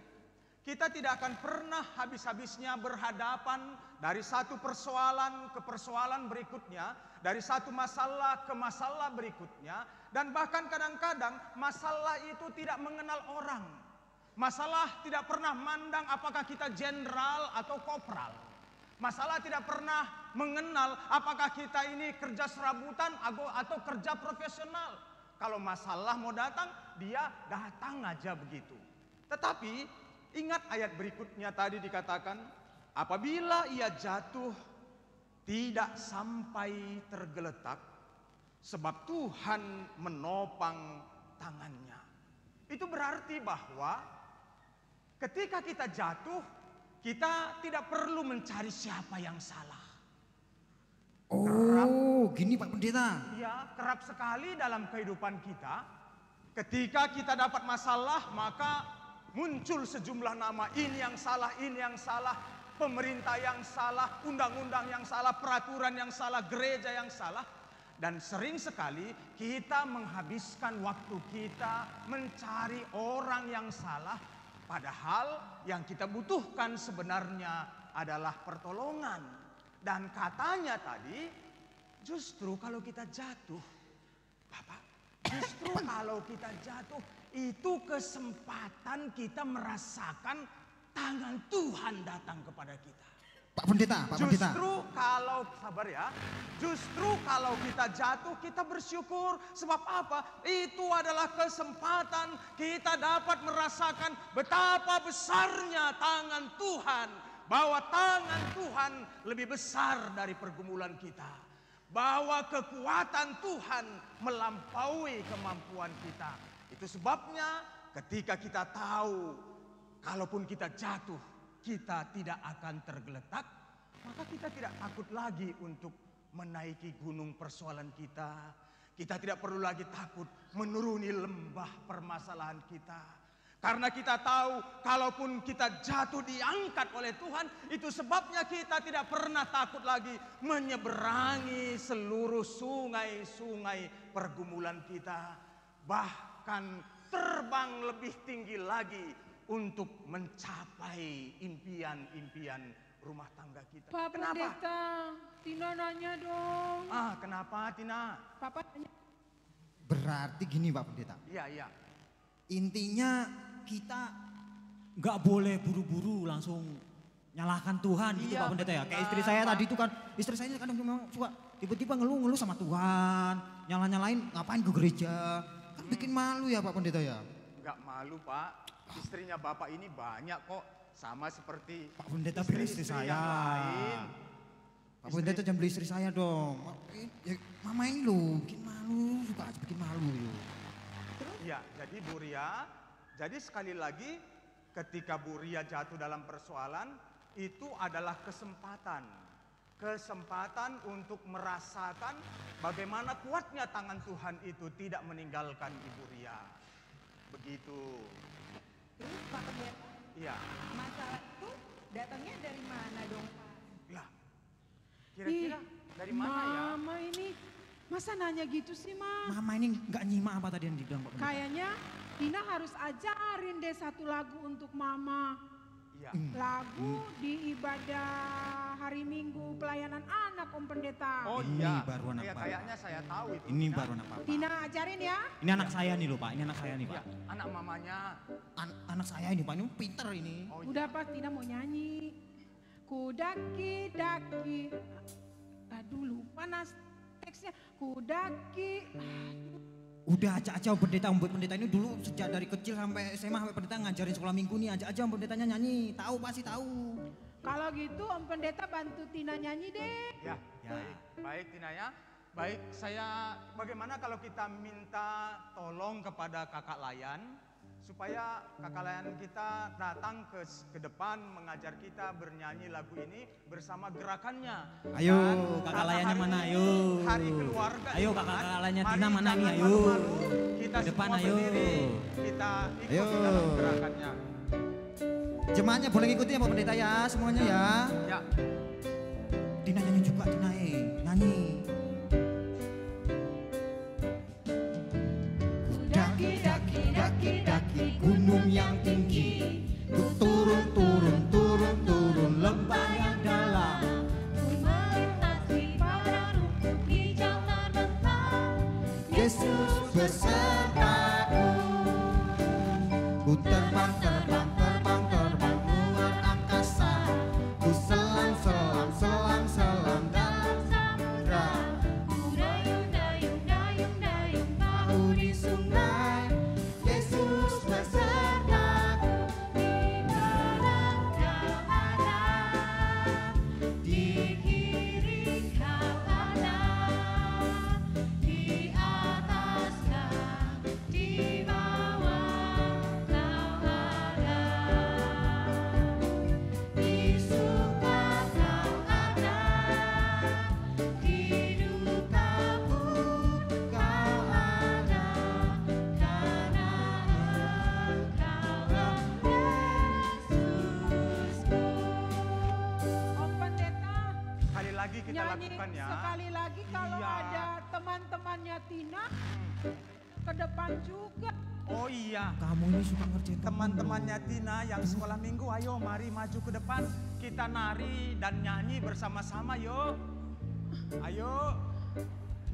Speaker 9: kita tidak akan pernah habis-habisnya berhadapan dari satu persoalan ke persoalan berikutnya, dari satu masalah ke masalah berikutnya, dan bahkan kadang-kadang masalah itu tidak mengenal orang. Masalah tidak pernah mandang apakah kita jenderal atau kopral. Masalah tidak pernah mengenal apakah kita ini kerja serabutan atau kerja profesional. Kalau masalah mau datang, dia datang aja begitu. Tetapi ingat ayat berikutnya tadi dikatakan, apabila ia jatuh tidak sampai tergeletak, sebab Tuhan menopang tangannya. Itu berarti bahwa ketika kita jatuh, kita tidak perlu mencari siapa yang salah.
Speaker 1: Gini Pak Pendeta.
Speaker 9: Ya, kerap sekali dalam kehidupan kita, ketika kita dapat masalah, maka muncul sejumlah nama. Ini yang salah, ini yang salah, pemerintah yang salah, undang-undang yang salah, peraturan yang salah, gereja yang salah. Dan sering sekali kita menghabiskan waktu kita mencari orang yang salah, padahal yang kita butuhkan sebenarnya adalah pertolongan. Dan katanya tadi, justru kalau kita jatuh, Bapak, justru kalau kita jatuh, itu kesempatan kita merasakan tangan Tuhan datang kepada kita.
Speaker 1: Pak Pendeta, Pak Pendeta.
Speaker 9: Justru kalau, sabar ya, justru kalau kita jatuh, kita bersyukur. Sebab apa? Itu adalah kesempatan kita dapat merasakan betapa besarnya tangan Tuhan. Bahwa tangan Tuhan lebih besar dari pergumulan kita. Bahwa kekuatan Tuhan melampaui kemampuan kita. Itu sebabnya ketika kita tahu, kalaupun kita jatuh, kita tidak akan tergeletak, maka kita tidak takut lagi untuk menaiki gunung persoalan kita. Kita tidak perlu lagi takut menuruni lembah permasalahan kita. Karena kita tahu kalaupun kita jatuh diangkat oleh Tuhan, itu sebabnya kita tidak pernah takut lagi menyeberangi seluruh sungai-sungai pergumulan kita. Bahkan terbang lebih tinggi lagi untuk mencapai impian-impian rumah tangga kita.
Speaker 2: Pak Pendeta, Tina nanya dong.
Speaker 9: Kenapa Tina?
Speaker 2: Papa tanya.
Speaker 1: Berarti gini Pak Pendeta.
Speaker 9: Iya.
Speaker 1: Intinya kita nggak boleh buru-buru langsung nyalahkan Tuhan gitu Pak Pendeta ya. Kayak istri saya tadi itu kan, istri saya kadang memang suka tiba-tiba ngeluh sama Tuhan, nyalain ngapain ke gereja. Kan bikin malu ya Pak Pendeta ya.
Speaker 9: Nggak malu Pak. Istrinya Bapak ini banyak kok, sama seperti
Speaker 1: Pak Pendeta beli istri saya.
Speaker 9: Yang lain.
Speaker 1: Pak Pendeta jangan beli istri saya dong. Ya, mama ini loh bikin malu, suka aja bikin malu.
Speaker 9: Iya, jadi Bu Ria, jadi sekali lagi ketika Bu Ria jatuh dalam persoalan, itu adalah kesempatan. Kesempatan untuk merasakan bagaimana kuatnya tangan Tuhan itu tidak meninggalkan Ibu Ria. Begitu.
Speaker 3: Terus Pak Pendeta,
Speaker 9: Iya.
Speaker 3: masalah itu datangnya dari mana dong Pak?
Speaker 9: Lah, kira-kira dari mana ya?
Speaker 2: Mama ini masa nanya gitu sih Ma?
Speaker 1: Mama ini nggak nyimak apa tadi yang dibilang Pak Pendeta.
Speaker 2: Kayaknya Tina harus ajarin deh satu lagu untuk Mama.
Speaker 9: Iya.
Speaker 2: Lagu di ibadah hari Minggu pelayanan anak Om Pendeta.
Speaker 9: Oh
Speaker 1: Ini
Speaker 9: iya,
Speaker 1: baru anak Bapak.
Speaker 9: kayaknya saya tahu itu.
Speaker 1: Ini
Speaker 9: Tina.
Speaker 1: baru anak Papa.
Speaker 2: Tina ajarin ya.
Speaker 1: Ini anak saya nih loh Pak, ini anak saya nih Pak.
Speaker 9: Iya, anak mamanya.
Speaker 1: Anak saya ini Pak, ini pinter ini.
Speaker 9: Oh, iya.
Speaker 2: Udah pas Tina mau nyanyi. Kudaki-daki. Aduh lupa teksnya. Kudaki.
Speaker 1: Udah ajak aja Om Pendeta ini dulu sejak dari kecil sampai SMA sampai Pendeta ngajarin sekolah minggu nih, ajak aja Om Pendetanya nyanyi, tahu pasti tahu.
Speaker 2: Kalau gitu Om Pendeta bantu Tina nyanyi deh.
Speaker 9: Ya, baik Tina ya. Baik, saya bagaimana kalau kita minta tolong kepada Kakak Layan supaya Kakak Layan kita datang ke depan mengajar kita bernyanyi lagu ini bersama gerakannya.
Speaker 1: Ayo,
Speaker 9: Dan
Speaker 1: Kakak
Speaker 9: karena
Speaker 1: Layannya
Speaker 9: hari
Speaker 1: mana?
Speaker 9: ini
Speaker 1: Ayo.
Speaker 9: Hari keluarga.
Speaker 1: Ayo,
Speaker 9: ini,
Speaker 1: Kakak
Speaker 9: kan?
Speaker 1: Layannya
Speaker 9: Mari
Speaker 1: Tina mana nih?
Speaker 9: jangan
Speaker 1: Ayo.
Speaker 9: malu-malu, kita
Speaker 1: Ke depan,
Speaker 9: semua
Speaker 1: ayo.
Speaker 9: berdiri, kita ikut
Speaker 1: Ayo.
Speaker 9: di dalam gerakannya.
Speaker 1: Jemaatnya boleh ngikutin ya Pak Pendeta ya, semuanya ya.
Speaker 9: Ya.
Speaker 1: Tina nyanyi juga, Tina nyanyi. Daki gunung yang tinggi, ku turun lembah yang dalam,
Speaker 5: Ku melintasi padang rumput hijau terbentang.
Speaker 1: Yesus besertaku. Ku terbang luar angkasa, ku selam dalam samudra,
Speaker 5: Ku dayung bahu
Speaker 1: di sungai. Yesus besertaku,
Speaker 5: di kanan kau ada, di kiri kau ada, di atas kau, di bawah kau ada, di suka kau ada, di duka pun kau ada, karena Engkaulah Yesusku.
Speaker 2: Om Pendeta,
Speaker 9: Sekali lagi kita
Speaker 2: nyanyi
Speaker 9: lakukan ya.
Speaker 2: sekali lagi kalau
Speaker 9: Iya.
Speaker 2: ada teman-temannya Tina ke depan juga.
Speaker 9: Oh iya.
Speaker 1: kamu ini suka ngerjain
Speaker 9: Teman-temannya Tina yang sekolah minggu, ayo mari maju ke depan. Kita nari dan nyanyi bersama-sama yuk. Ayo.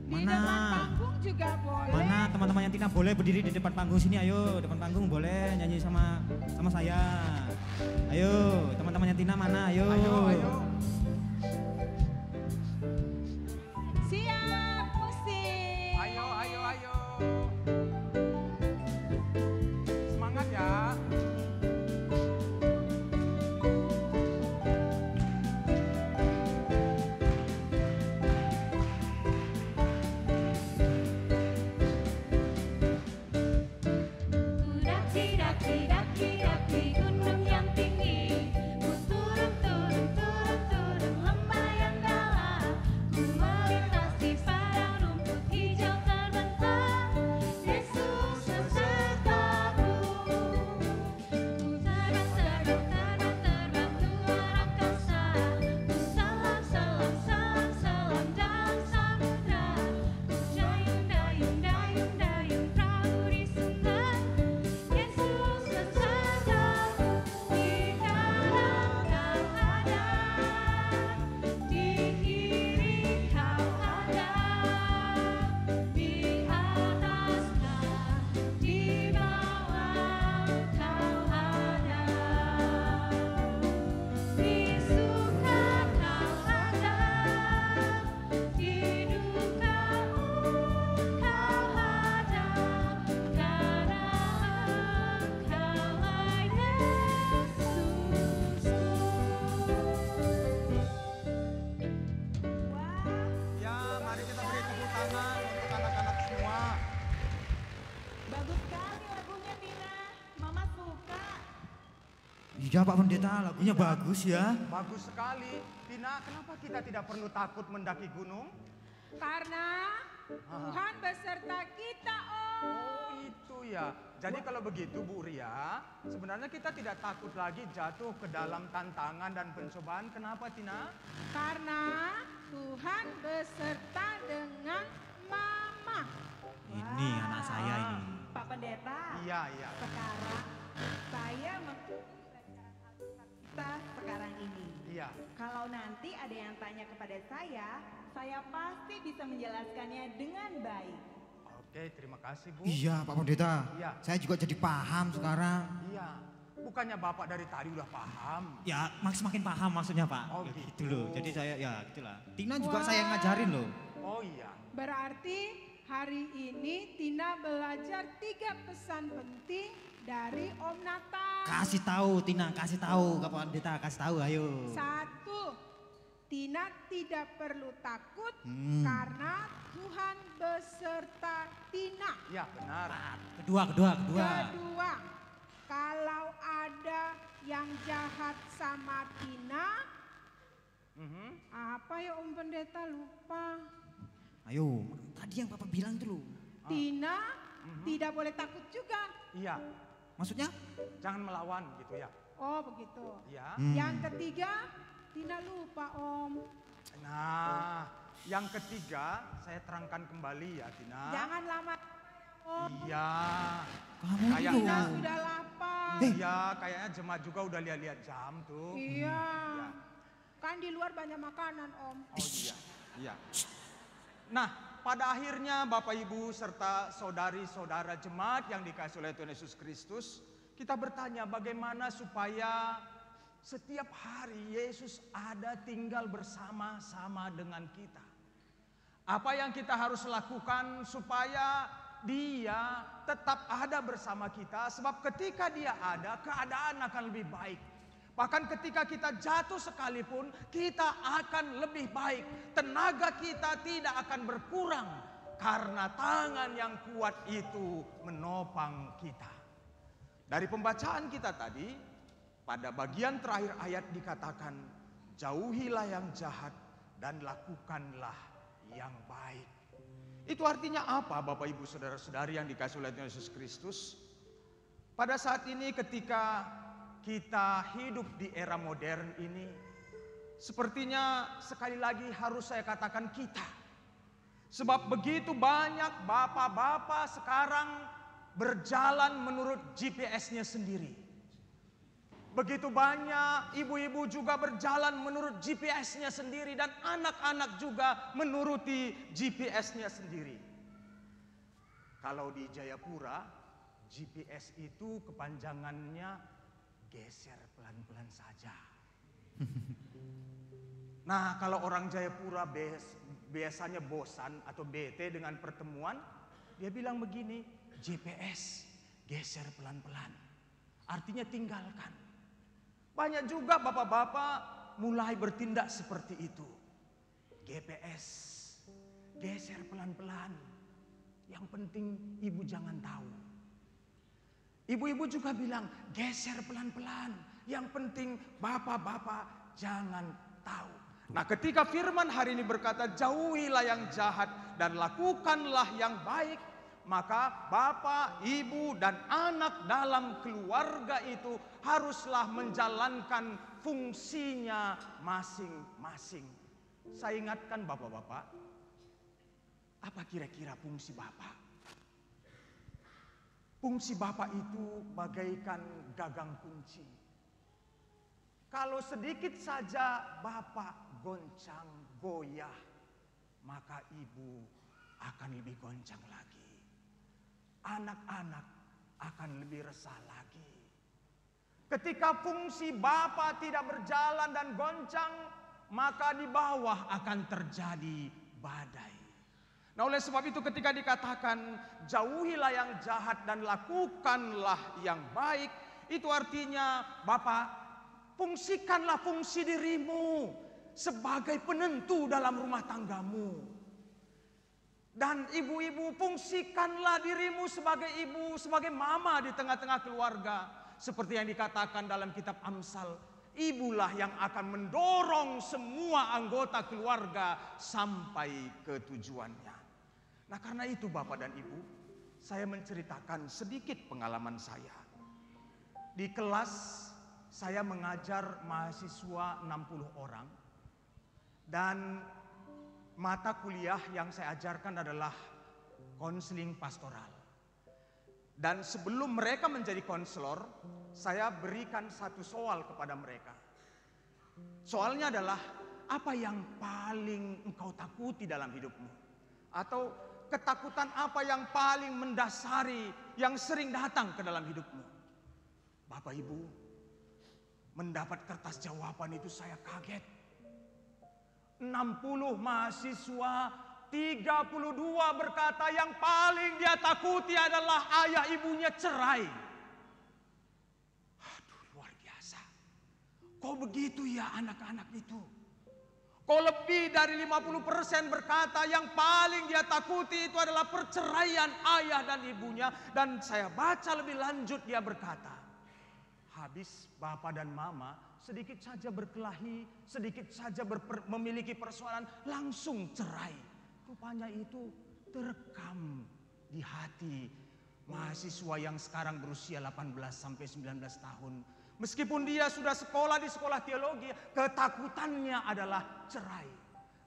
Speaker 2: Di
Speaker 1: Mana?
Speaker 2: depan panggung juga boleh.
Speaker 1: Mana teman-teman yang Tina boleh berdiri di depan panggung sini, ayo depan panggung boleh nyanyi sama saya. Ayo teman-teman yang Tina mana, ayo.
Speaker 9: Ayo.
Speaker 2: Siap musik.
Speaker 9: Ayo. Semangat ya.
Speaker 5: Ku daki gunung yang tinggi, ku turun lembah yang dalam, ku melintasi padang rumput hijau terbentang. Yesus besertaku, ku terbang luar angkasa, ku selam dalam samudra, ku dayung perahu di sungai. Yesus besertaku, di kanan kau ada, di kiri kau ada, di atas kau, di bawah kau ada, di suka kau ada, di duka pun kau ada, karena Engkaulah Yesusku.
Speaker 9: Ya, mari kita beri tepuk tangan untuk anak-anak semua.
Speaker 3: Bagus sekali lagunya Tina. Mama suka.
Speaker 1: Iya Pak Pendeta, lagunya bagus ya.
Speaker 9: Bagus sekali. Tina, kenapa kita tidak perlu takut mendaki gunung?
Speaker 2: Karena Tuhan beserta kita, Om.
Speaker 9: Oh itu ya. Jadi kalau begitu Bu Ria, sebenarnya kita tidak takut lagi jatuh ke dalam tantangan dan pencobaan. Kenapa Tina?
Speaker 2: Karena Tuhan beserta dengan Mama.
Speaker 1: Ini anak saya ini.
Speaker 3: Pak Pendeta.
Speaker 9: Iya.
Speaker 3: Sekarang saya mengikuti bacaan Alkitab kita sekarang ini.
Speaker 9: Iya.
Speaker 3: Kalau nanti ada yang tanya kepada saya pasti bisa menjelaskannya dengan baik.
Speaker 9: Oke, terima kasih Bu.
Speaker 1: Iya Pak Pendeta,
Speaker 9: Iya.
Speaker 1: saya juga jadi paham sekarang.
Speaker 9: Iya. Bukannya Bapak dari tadi udah paham?
Speaker 1: Ya semakin paham maksudnya Pak.
Speaker 9: Oh,
Speaker 1: Ya,
Speaker 9: gitu.
Speaker 1: gitu loh, jadi saya ya gitulah. Tina juga
Speaker 2: Wah.
Speaker 1: saya ngajarin loh.
Speaker 9: Oh iya.
Speaker 2: Berarti hari ini Tina belajar 3 pesan penting dari Om Nathan.
Speaker 1: Kasih tahu Tina, kasih tahu Pak Pendeta, kasih tahu ayo.
Speaker 2: 1, Tina tidak perlu takut karena Tuhan beserta Tina.
Speaker 9: Iya benar.
Speaker 1: Kedua.
Speaker 2: Kedua, kalau ada yang jahat sama Tina, apa ya Om Pendeta lupa.
Speaker 1: Ayo, tadi yang Bapak bilang tuh loh.
Speaker 2: Tina tidak boleh takut juga.
Speaker 9: Iya.
Speaker 1: Maksudnya?
Speaker 9: Jangan melawan gitu ya.
Speaker 2: Oh begitu.
Speaker 9: Ya.
Speaker 2: Yang ketiga, Tina lupa Om.
Speaker 9: Nah, yang ketiga saya terangkan kembali ya Tina.
Speaker 2: Jangan lama Om.
Speaker 9: Iya.
Speaker 1: Kamu
Speaker 9: Kayaknya
Speaker 2: Tina sudah lapar.
Speaker 9: Iya, kayaknya jemaat juga udah lihat-lihat jam tuh.
Speaker 2: Iya.
Speaker 9: Iya.
Speaker 2: Kan di luar banyak makanan Om.
Speaker 9: Oh iya, iya. Nah, pada akhirnya Bapak Ibu serta saudari-saudara jemaat yang dikasihi oleh Tuhan Yesus Kristus, kita bertanya bagaimana supaya setiap hari Yesus ada tinggal bersama-sama dengan kita. Apa yang kita harus lakukan supaya Dia tetap ada bersama kita, sebab ketika Dia ada, keadaan akan lebih baik. Bahkan ketika kita jatuh sekalipun, kita akan lebih baik. Tenaga kita tidak akan berkurang karena tangan yang kuat itu menopang kita. Dari pembacaan kita tadi, pada bagian terakhir ayat dikatakan, jauhilah yang jahat dan lakukanlah yang baik. Itu artinya apa Bapak Ibu Saudara-saudari yang dikasihi oleh Tuhan Yesus Kristus? Pada saat ini ketika kita hidup di era modern ini, sepertinya sekali lagi harus saya katakan kita. Sebab begitu banyak bapak-bapak sekarang berjalan menurut GPS-nya sendiri. Begitu banyak ibu-ibu juga berjalan menurut GPS-nya sendiri, dan anak-anak juga menuruti GPS-nya sendiri. Kalau di Jayapura, GPS itu kepanjangannya geser pelan-pelan saja. Nah, kalau orang Jayapura biasanya bosan atau bete dengan pertemuan, dia bilang begini, GPS geser pelan-pelan. Artinya tinggalkan. Banyak juga bapak-bapak mulai bertindak seperti itu. GPS geser pelan-pelan. Yang penting ibu jangan tahu. Ibu-ibu juga bilang geser pelan-pelan. Yang penting bapak-bapak jangan tahu. Nah, ketika firman hari ini berkata jauhilah yang jahat dan lakukanlah yang baik, maka bapak, ibu dan anak dalam keluarga itu haruslah menjalankan fungsinya masing-masing. Saya ingatkan bapak-bapak, apa kira-kira fungsi bapak? Fungsi bapak itu bagaikan gagang kunci. Kalau sedikit saja bapak goncang goyah, maka ibu akan lebih goncang lagi. Anak-anak akan lebih resah lagi. Ketika fungsi bapak tidak berjalan dan goncang, maka di bawah akan terjadi badai. Nah, oleh sebab itu ketika dikatakan jauhilah yang jahat dan lakukanlah yang baik, itu artinya bapak, fungsikanlah fungsi dirimu sebagai penentu dalam rumah tanggamu. Dan ibu-ibu, fungsikanlah dirimu sebagai ibu, sebagai mama di tengah-tengah keluarga. Seperti yang dikatakan dalam kitab Amsal, ibulah yang akan mendorong semua anggota keluarga sampai ke tujuannya. Nah, karena itu Bapak dan Ibu, saya menceritakan sedikit pengalaman saya. Di kelas saya mengajar mahasiswa 60 orang. Dan mata kuliah yang saya ajarkan adalah konseling pastoral. Dan sebelum mereka menjadi konselor, saya berikan satu soal kepada mereka. Soalnya adalah, apa yang paling engkau takuti dalam hidupmu? Atau ketakutan apa yang paling mendasari yang sering datang ke dalam hidupmu? Bapak Ibu, mendapat kertas jawaban itu saya kaget. 60 mahasiswa, 32 berkata yang paling dia takuti adalah ayah ibunya cerai. Aduh, luar biasa. Kok begitu ya anak-anak itu? Kok lebih dari 50% berkata yang paling dia takuti itu adalah perceraian ayah dan ibunya. Dan saya baca lebih lanjut, dia berkata, habis bapak dan mama sedikit saja berkelahi, sedikit saja memiliki persoalan, langsung cerai. Rupanya itu terekam di hati mahasiswa yang sekarang berusia 18 sampai 19 tahun. Meskipun dia sudah sekolah di sekolah teologi, ketakutannya adalah cerai.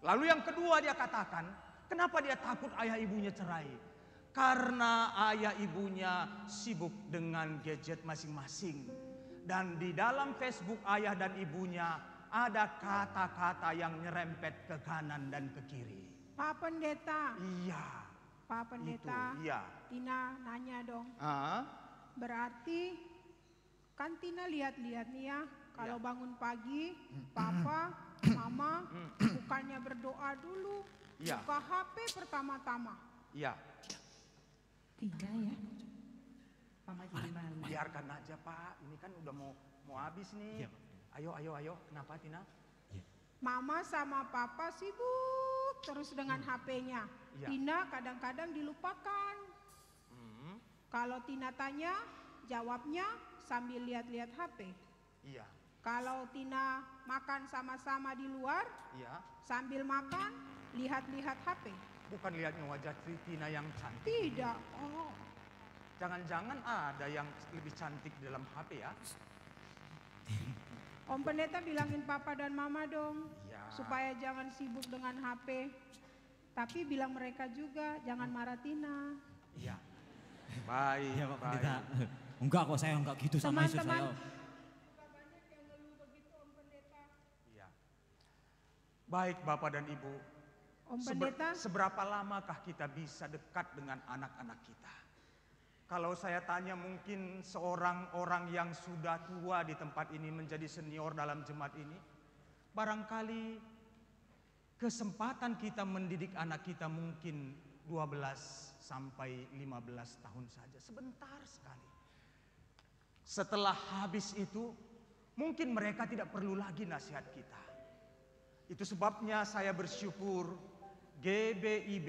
Speaker 9: Lalu yang kedua dia katakan, kenapa dia takut ayah ibunya cerai? Karena ayah ibunya sibuk dengan gadget masing-masing. Dan di dalam Facebook ayah dan ibunya ada kata-kata yang nyerempet ke kanan dan ke kiri.
Speaker 2: Pak Pendeta.
Speaker 9: Iya.
Speaker 2: Pak Pendeta.
Speaker 9: Itu, iya.
Speaker 2: Tina nanya dong. Berarti kan Tina lihat-lihat nih ya, kalau bangun pagi, Papa, Mama bukannya berdoa dulu, buka HP pertama-tama.
Speaker 9: Iya.
Speaker 3: Tidak ya. Mama jadi malu.
Speaker 9: Biarkan aja Pak, ini kan udah mau habis nih. Ayo, kenapa Tina?
Speaker 2: Mama sama Papa sibuk terus dengan HP-nya. Tina kadang-kadang dilupakan. Kalau Tina tanya, jawabnya sambil lihat-lihat HP.
Speaker 9: Iya.
Speaker 2: Kalau Tina makan sama-sama di luar, sambil makan, lihat-lihat HP.
Speaker 9: Bukan lihatnya wajah Tina yang cantik.
Speaker 2: Tidak. Oh.
Speaker 9: Jangan-jangan ada yang lebih cantik dalam HP ya?
Speaker 2: Om Pendeta bilangin Papa dan Mama dong,
Speaker 9: Ya.
Speaker 2: supaya jangan sibuk dengan HP. Tapi bilang mereka juga, jangan marah Tina.
Speaker 9: Iya. Baik.
Speaker 1: Iya Pak Pendeta. Enggak kok, saya enggak gitu sama istri saya.
Speaker 9: Iya. Baik Bapak dan Ibu.
Speaker 2: Om Pendeta.
Speaker 9: Seberapa lamakah kita bisa dekat dengan anak-anak kita? Kalau saya tanya mungkin seorang orang yang sudah tua di tempat ini menjadi senior dalam jemaat ini, barangkali kesempatan kita mendidik anak kita mungkin 12 sampai 15 tahun saja, sebentar sekali. Setelah habis itu, mungkin mereka tidak perlu lagi nasihat kita. Itu sebabnya saya bersyukur GPIB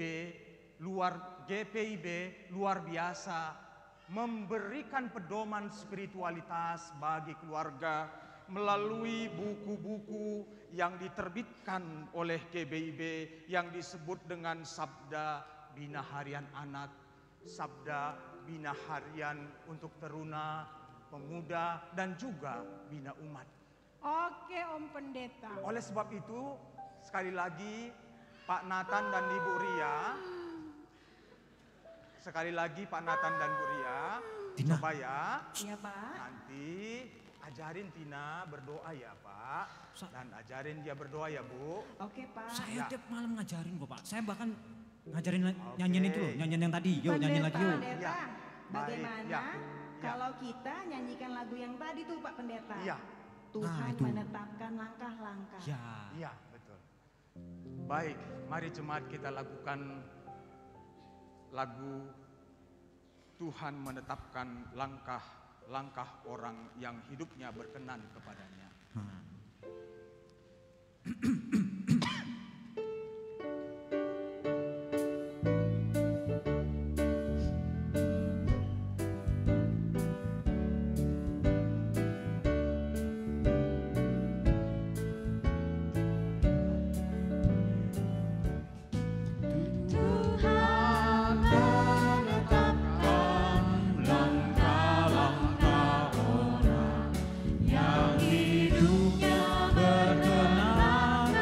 Speaker 9: luar biasa memberikan pedoman spiritualitas bagi keluarga melalui buku-buku yang diterbitkan oleh GPIB yang disebut dengan Sabda Bina Harian Anak, Sabda Bina Harian untuk Teruna, Pemuda, dan juga Bina Umat.
Speaker 2: Oke Om Pendeta.
Speaker 9: Oleh sebab itu, sekali lagi Pak Nathan dan Ibu Ria, sekali lagi Pak Nathan dan Bu Ria, coba ya,
Speaker 3: Pak.
Speaker 9: nanti ajarin Tina berdoa ya Pak, dan ajarin dia berdoa ya Bu.
Speaker 3: Oke Pak.
Speaker 1: Saya tiap malam ngajarin kok Pak, saya bahkan ngajarin nyanyiin itu loh, nyanyiin yang tadi, yuk nyanyiin lagi yuk.
Speaker 3: Pendeta, bagaimana
Speaker 9: Ya.
Speaker 3: kalau kita nyanyikan lagu yang tadi tuh Pak Pendeta?
Speaker 9: Iya.
Speaker 3: Tuhan
Speaker 1: itu.
Speaker 3: menetapkan langkah-langkah.
Speaker 9: Iya, betul. Baik, mari jemaat kita lakukan lagu Tuhan menetapkan langkah-langkah orang yang hidupnya berkenan kepadanya.
Speaker 1: Hidupnya berkenan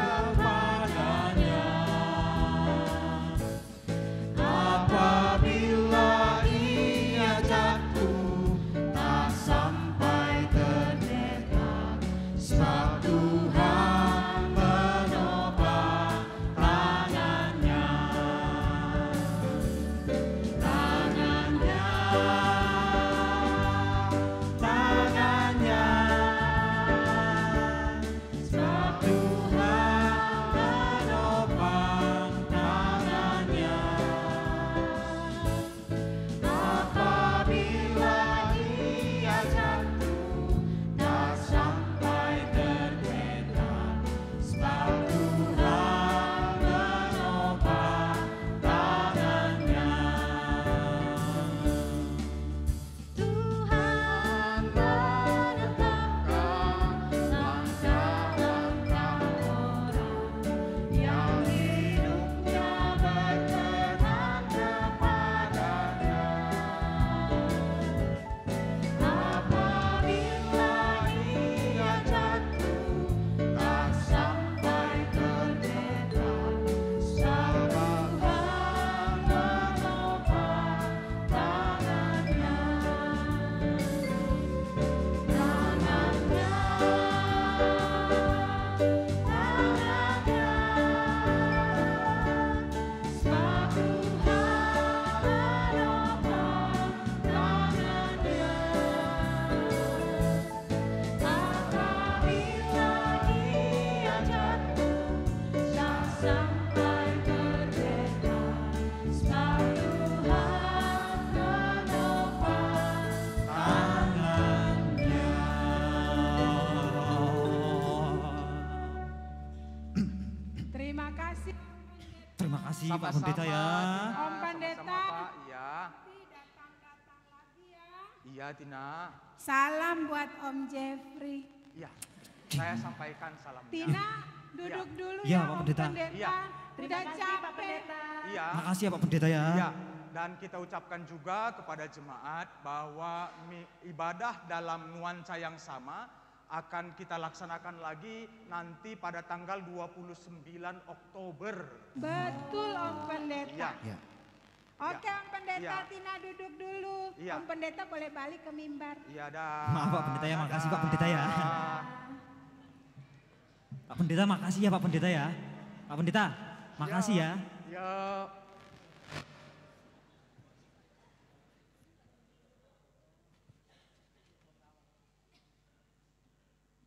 Speaker 2: kasih.
Speaker 1: Terima kasih Pak
Speaker 9: Sama-sama,
Speaker 1: Pendeta ya.
Speaker 9: Tina.
Speaker 2: Om Pendeta.
Speaker 9: Sama-sama, Pak. Iya.
Speaker 2: Nanti datang-datang lagi ya.
Speaker 9: Iya, Tina.
Speaker 2: Salam buat Om Jeffrey.
Speaker 9: Iya. Saya sampaikan salamnya.
Speaker 2: Tina, duduk dulu
Speaker 1: Iya,
Speaker 2: ya
Speaker 1: Pak
Speaker 2: Om
Speaker 1: Pendeta.
Speaker 2: Pendeta.
Speaker 9: Iya.
Speaker 2: Udah capek.
Speaker 9: Iya.
Speaker 1: Makasih ya Pak Pendeta ya.
Speaker 9: Iya. Dan kita ucapkan juga kepada jemaat bahwa ibadah dalam nuansa yang sama akan kita laksanakan lagi nanti pada tanggal 29 Oktober.
Speaker 2: Betul Om Pendeta.
Speaker 9: Iya.
Speaker 1: Ya.
Speaker 2: Oke Om Pendeta,
Speaker 9: Iya.
Speaker 2: Tina duduk dulu.
Speaker 9: Iya.
Speaker 2: Om Pendeta boleh balik ke mimbar.
Speaker 9: Iya, dah.
Speaker 1: Maaf Pak Pendeta ya, makasih Pak Pendeta ya.
Speaker 9: Dadah.
Speaker 1: Pak Pendeta makasih ya Pak Pendeta ya. Pak Pendeta, makasih ya.
Speaker 9: Ya.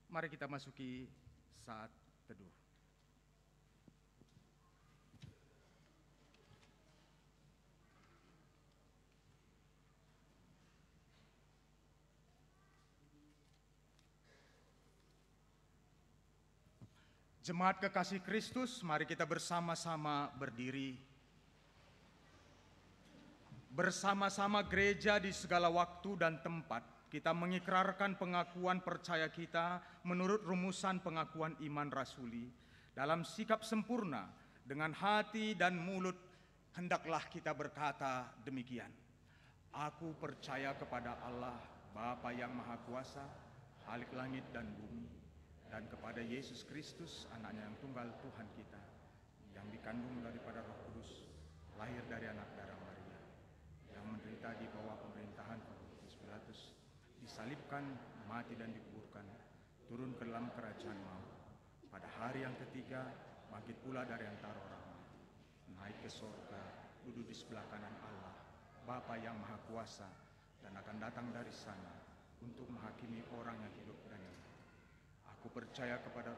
Speaker 6: Mari kita masuki saat teduh. Jemaat kekasih Kristus, mari kita bersama-sama berdiri. Bersama-sama gereja di segala waktu dan tempat, kita mengikrarkan pengakuan percaya kita menurut rumusan pengakuan iman rasuli. Dalam sikap sempurna, dengan hati dan mulut, hendaklah kita berkata demikian. Aku percaya kepada Allah, Bapa yang Maha Kuasa, Khalik langit dan bumi, dan kepada Yesus Kristus, anaknya yang tunggal Tuhan kita, yang dikandung daripada Roh Kudus, lahir dari anak darah Maria, yang menderita di bawah pemerintahan Pontius Pilatus, disalibkan, mati dan dikuburkan, turun ke dalam kerajaan maut. Pada hari yang ketiga, bangkit pula dari antara orang mati, naik ke sorga, duduk di sebelah kanan Allah, Bapa yang Maha Kuasa, dan akan datang dari sana untuk menghakimi orang yang hidup dan yang mati. Aku percaya kepada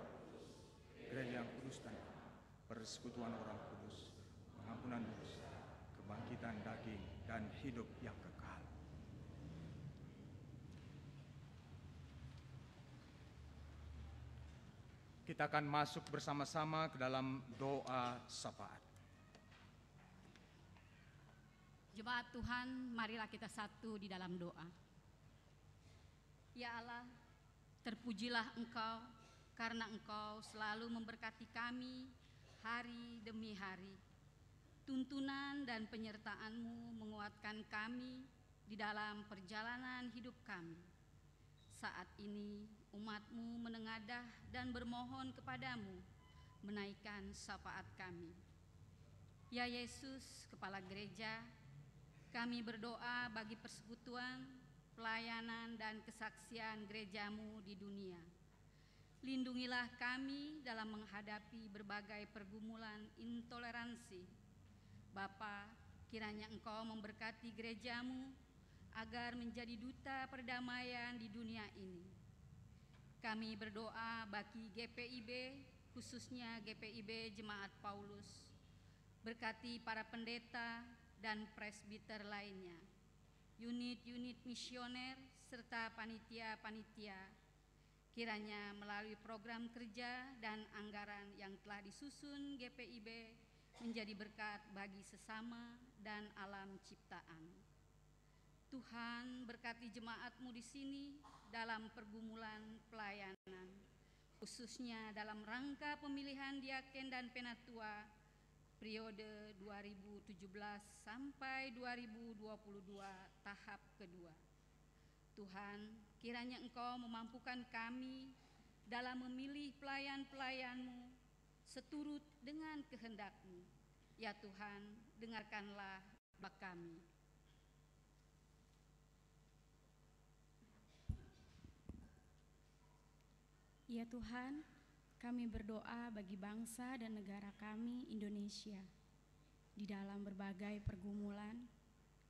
Speaker 6: gereja yang kudus dan persekutuan orang kudus, pengampunan dosa, kebangkitan daging, dan hidup yang kekal. Kita akan masuk bersama-sama ke dalam doa syafaat.
Speaker 10: Jemaat Tuhan, marilah kita satu di dalam doa. Ya Allah, terpujilah Engkau karena Engkau selalu memberkati kami hari demi hari. Tuntunan dan penyertaan-Mu menguatkan kami di dalam perjalanan hidup kami. Saat ini umat-Mu menengadah dan bermohon kepadamu, menaikkan syafaat kami. Ya Yesus, Kepala Gereja, kami berdoa bagi persekutuan, pelayanan dan kesaksian gereja-Mu di dunia. Lindungilah kami dalam menghadapi berbagai pergumulan intoleransi. Bapa, kiranya Engkau memberkati gereja-Mu agar menjadi duta perdamaian di dunia ini. Kami berdoa bagi GPIB, khususnya GPIB Jemaat Paulus. Berkati para pendeta dan presbiter lainnya, unit-unit misioner, serta panitia-panitia. Kiranya melalui program kerja dan anggaran yang telah disusun GPIB menjadi berkat bagi sesama dan alam ciptaan. Tuhan berkati jemaat-Mu di sini dalam pergumulan pelayanan, khususnya dalam rangka pemilihan diaken dan penatua periode 2017 sampai 2022 tahap kedua. Tuhan, kiranya Engkau memampukan kami dalam memilih pelayan-pelayan-Mu seturut dengan kehendak-Mu. Ya Tuhan, dengarkanlah doa kami.
Speaker 11: Ya Tuhan, kami berdoa bagi bangsa dan negara kami, Indonesia. Di dalam berbagai pergumulan,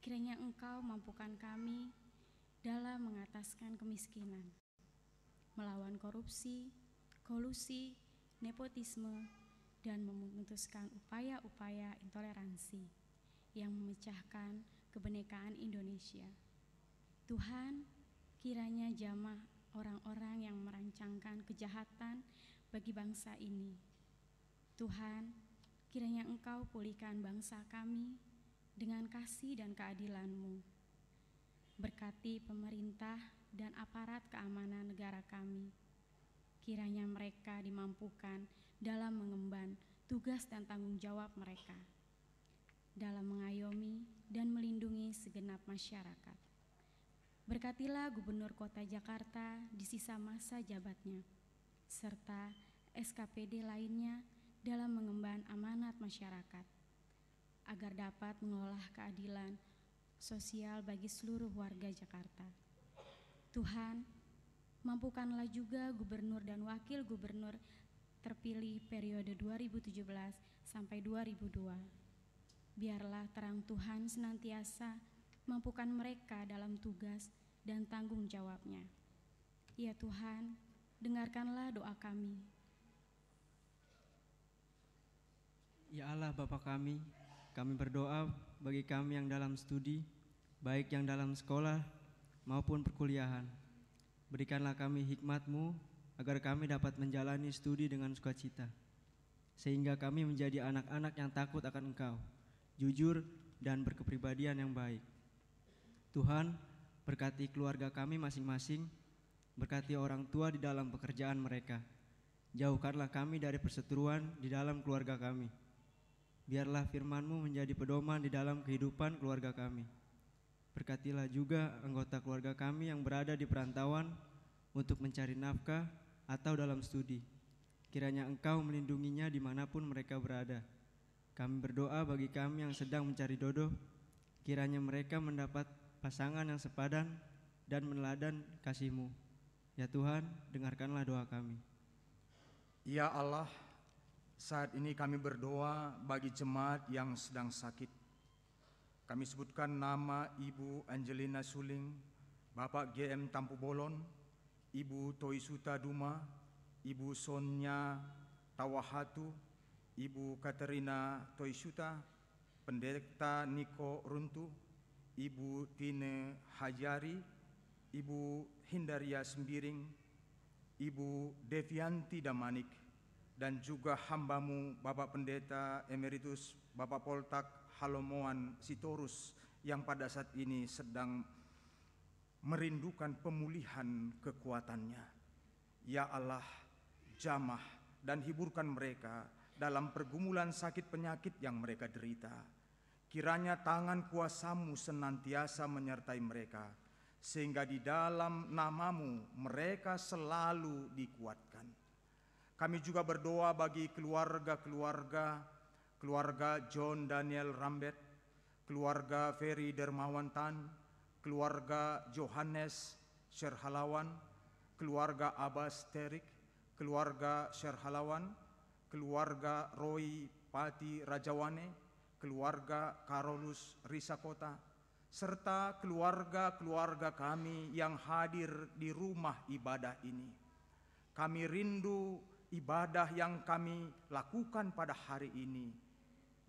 Speaker 11: kiranya Engkau mampukan kami dalam mengataskan kemiskinan, melawan korupsi, kolusi, nepotisme, dan memutuskan upaya-upaya intoleransi yang memecahkan kebinekaan Indonesia. Tuhan, kiranya jamah orang-orang yang merancangkan kejahatan bagi bangsa ini. Tuhan, kiranya Engkau pulihkan bangsa kami dengan kasih dan keadilan-Mu. Berkati pemerintah dan aparat keamanan negara kami. Kiranya mereka dimampukan dalam mengemban tugas dan tanggung jawab mereka, dalam mengayomi dan melindungi segenap masyarakat. Berkatilah Gubernur Kota Jakarta di sisa masa jabatnya, serta SKPD lainnya dalam mengemban amanat masyarakat, agar dapat mengolah keadilan sosial bagi seluruh warga Jakarta. Tuhan, mampukanlah juga gubernur dan wakil gubernur terpilih periode 2017 sampai 2002. Biarlah terang Tuhan senantiasa mampukan mereka dalam tugas dan tanggung jawabnya. Ya Tuhan, dengarkanlah doa kami.
Speaker 12: Ya Allah Bapa kami berdoa bagi kami yang dalam studi, baik yang dalam sekolah maupun perkuliahan. Berikanlah kami hikmat-Mu agar kami dapat menjalani studi dengan sukacita, sehingga kami menjadi anak-anak yang takut akan Engkau, jujur dan berkepribadian yang baik. Tuhan, berkati keluarga kami masing-masing, berkati orang tua di dalam pekerjaan mereka. Jauhkanlah kami dari perseteruan di dalam keluarga kami. Biarlah firman-Mu menjadi pedoman di dalam kehidupan keluarga kami. Berkatilah juga anggota keluarga kami yang berada di perantauan untuk mencari nafkah atau dalam studi. Kiranya Engkau melindunginya dimanapun mereka berada. Kami berdoa bagi kami yang sedang mencari jodoh, kiranya mereka mendapat pasangan yang sepadan dan meneladani kasih-Mu. Ya Tuhan, dengarkanlah doa kami.
Speaker 6: Ya Allah, saat ini kami berdoa bagi jemaat yang sedang sakit. Kami sebutkan nama Ibu Angelina Suling, Bapak GM Tampu Bolon, Ibu Toisuta Duma, Ibu Sonia Tawahatu, Ibu Katerina Toisuta, Pendeta Niko Runtu, Ibu Tine Hajari, Ibu Hindaria Sembiring, Ibu Devianti Damanik, dan juga hamba-Mu Bapak Pendeta Emeritus Bapak Poltak Halomoan Sitorus yang pada saat ini sedang merindukan pemulihan kekuatannya. Ya Allah, jamah dan hiburkan mereka dalam pergumulan sakit penyakit yang mereka derita. Kiranya tangan kuasa-Mu senantiasa menyertai mereka, sehingga di dalam nama-Mu mereka selalu dikuatkan. Kami juga berdoa bagi keluarga John Daniel Rambet, keluarga Ferry Dermawan Tan, keluarga Johannes Sherhalawan, keluarga Abbas Terik, keluarga Sherhalawan, keluarga Roy Pati Rajawane, keluarga Karolus Risakota, serta keluarga-keluarga kami yang hadir di rumah ibadah ini. Kami rindu ibadah yang kami lakukan pada hari ini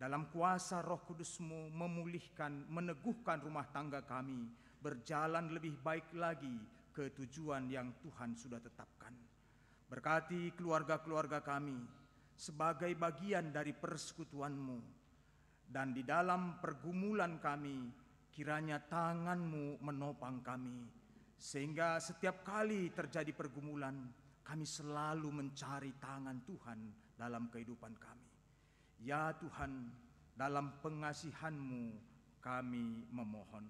Speaker 6: dalam kuasa Roh Kudus-Mu memulihkan, meneguhkan rumah tangga kami berjalan lebih baik lagi ke tujuan yang Tuhan sudah tetapkan. Berkati keluarga-keluarga kami sebagai bagian dari persekutuan-Mu, dan di dalam pergumulan kami kiranya tangan-Mu menopang kami, sehingga setiap kali terjadi pergumulan kami selalu mencari tangan Tuhan dalam kehidupan kami. Ya Tuhan, dalam pengasihan-Mu kami memohon.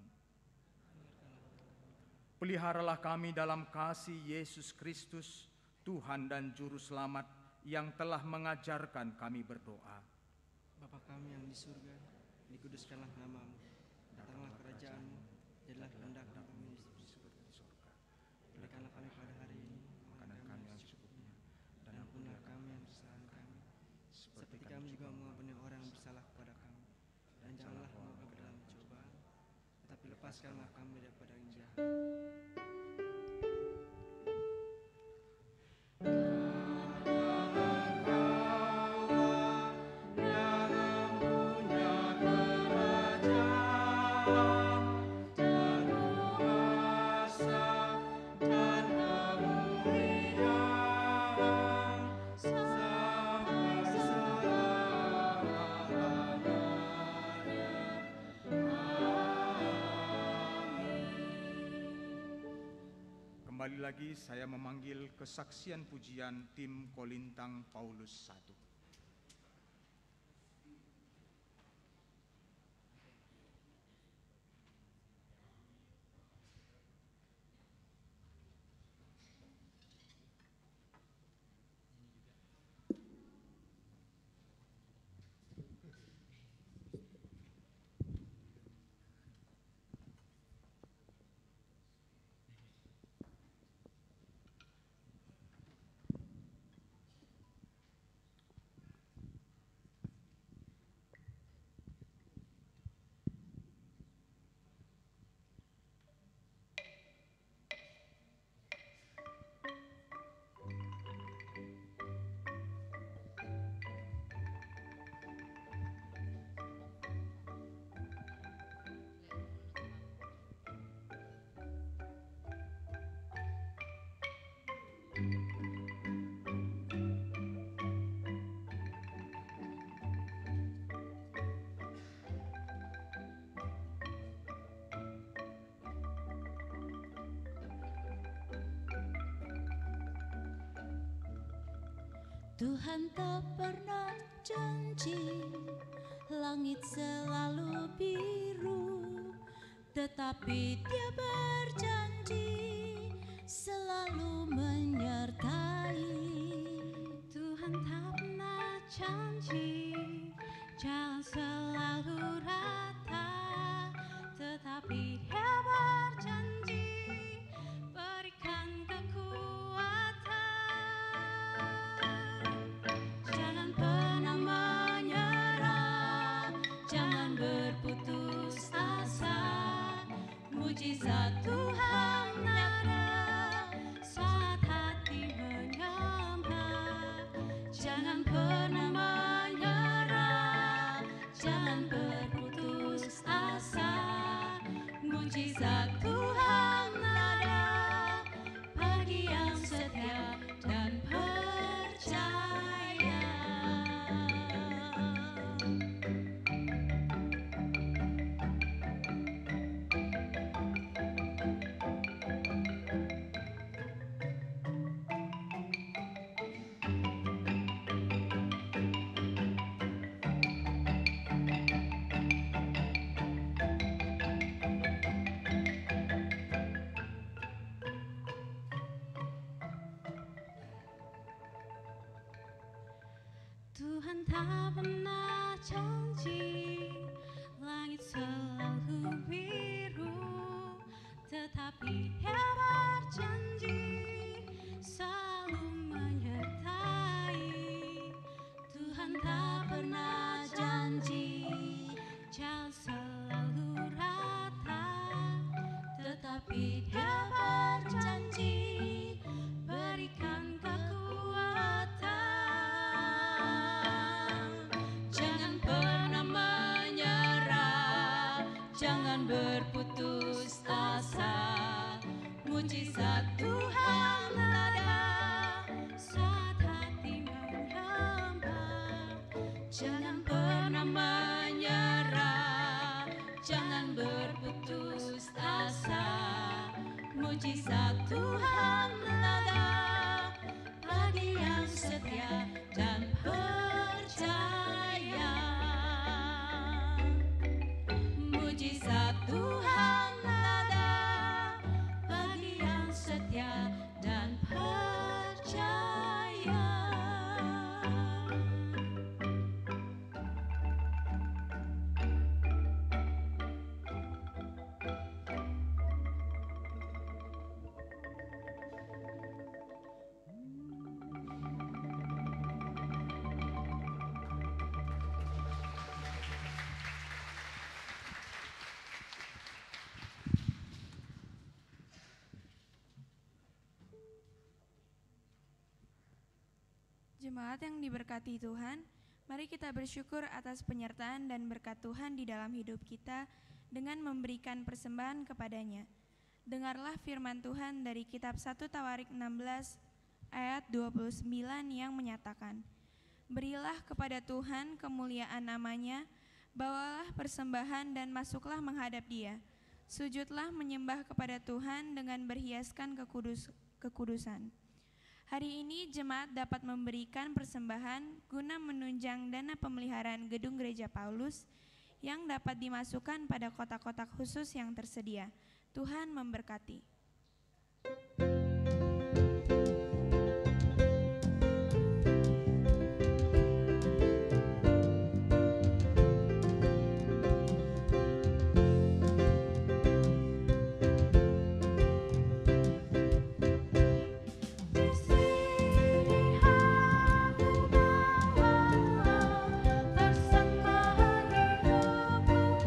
Speaker 6: Peliharalah kami dalam kasih Yesus Kristus, Tuhan dan Juru Selamat yang telah mengajarkan kami berdoa.
Speaker 12: Bapa kami yang di surga, dikuduskanlah nama-Mu, datanglah kerajaan-Mu, jadilah kehendak-Mu seperti di surga. Berikanlah kami pada hari ini makanan kami yang secukupnya, dan ampunilah kami yang kesalahan kami, seperti kami juga mengampuni orang yang bersalah kepada kami. Dan janganlah membawa ke dalam cobaan, tetapi lepaskanlah kami daripada yang jahat.
Speaker 6: Kembali lagi saya memanggil kesaksian pujian tim Kolintang Paulus I.
Speaker 13: Tuhan tak pernah janji langit selalu biru, tetapi Dia berjanji selalu menyertai.
Speaker 14: Tuhan tak pernah janji jalan selalu rata, tetapi Dia berjanji berikan kekuatan. Jangan pernah menyerah, jangan berputus asa. Mujizat Tuhan ada saat hati menyembah. Jangan pernah menyerah, jangan berputus asa. Mujizat Tuhan ada bagi yang setia dan percaya. Tuhan tak pernah janji langit selalu biru, tetapi Dia berjanji selalu menyertai. Tuhan tak pernah janji jalan selalu rata, tetapi Dia berjanji berikan kekuatan. Jangan pernah menyerah, jangan berputus asa. Mujizat Tuhan ada saat hati menyembah. Jangan pernah menyerah, jangan berputus asa. Mujizat Tuhan ada bagi yang setia dan percaya. Mujizat Tuhan ada bagi yang setia dan percaya.
Speaker 15: Jemaat yang diberkati Tuhan, mari kita bersyukur atas penyertaan dan berkat Tuhan di dalam hidup kita dengan memberikan persembahan kepadanya. Dengarlah firman Tuhan dari kitab 1 Tawarik 16 ayat 29 yang menyatakan, "Berilah kepada Tuhan kemuliaan namanya, bawalah persembahan dan masuklah menghadap Dia. Sujudlah menyembah kepada Tuhan dengan berhiaskan kekudusan. Hari ini jemaat dapat memberikan persembahan guna menunjang dana pemeliharaan gedung Gereja Paulus yang dapat dimasukkan pada kotak-kotak khusus yang tersedia. Tuhan memberkati.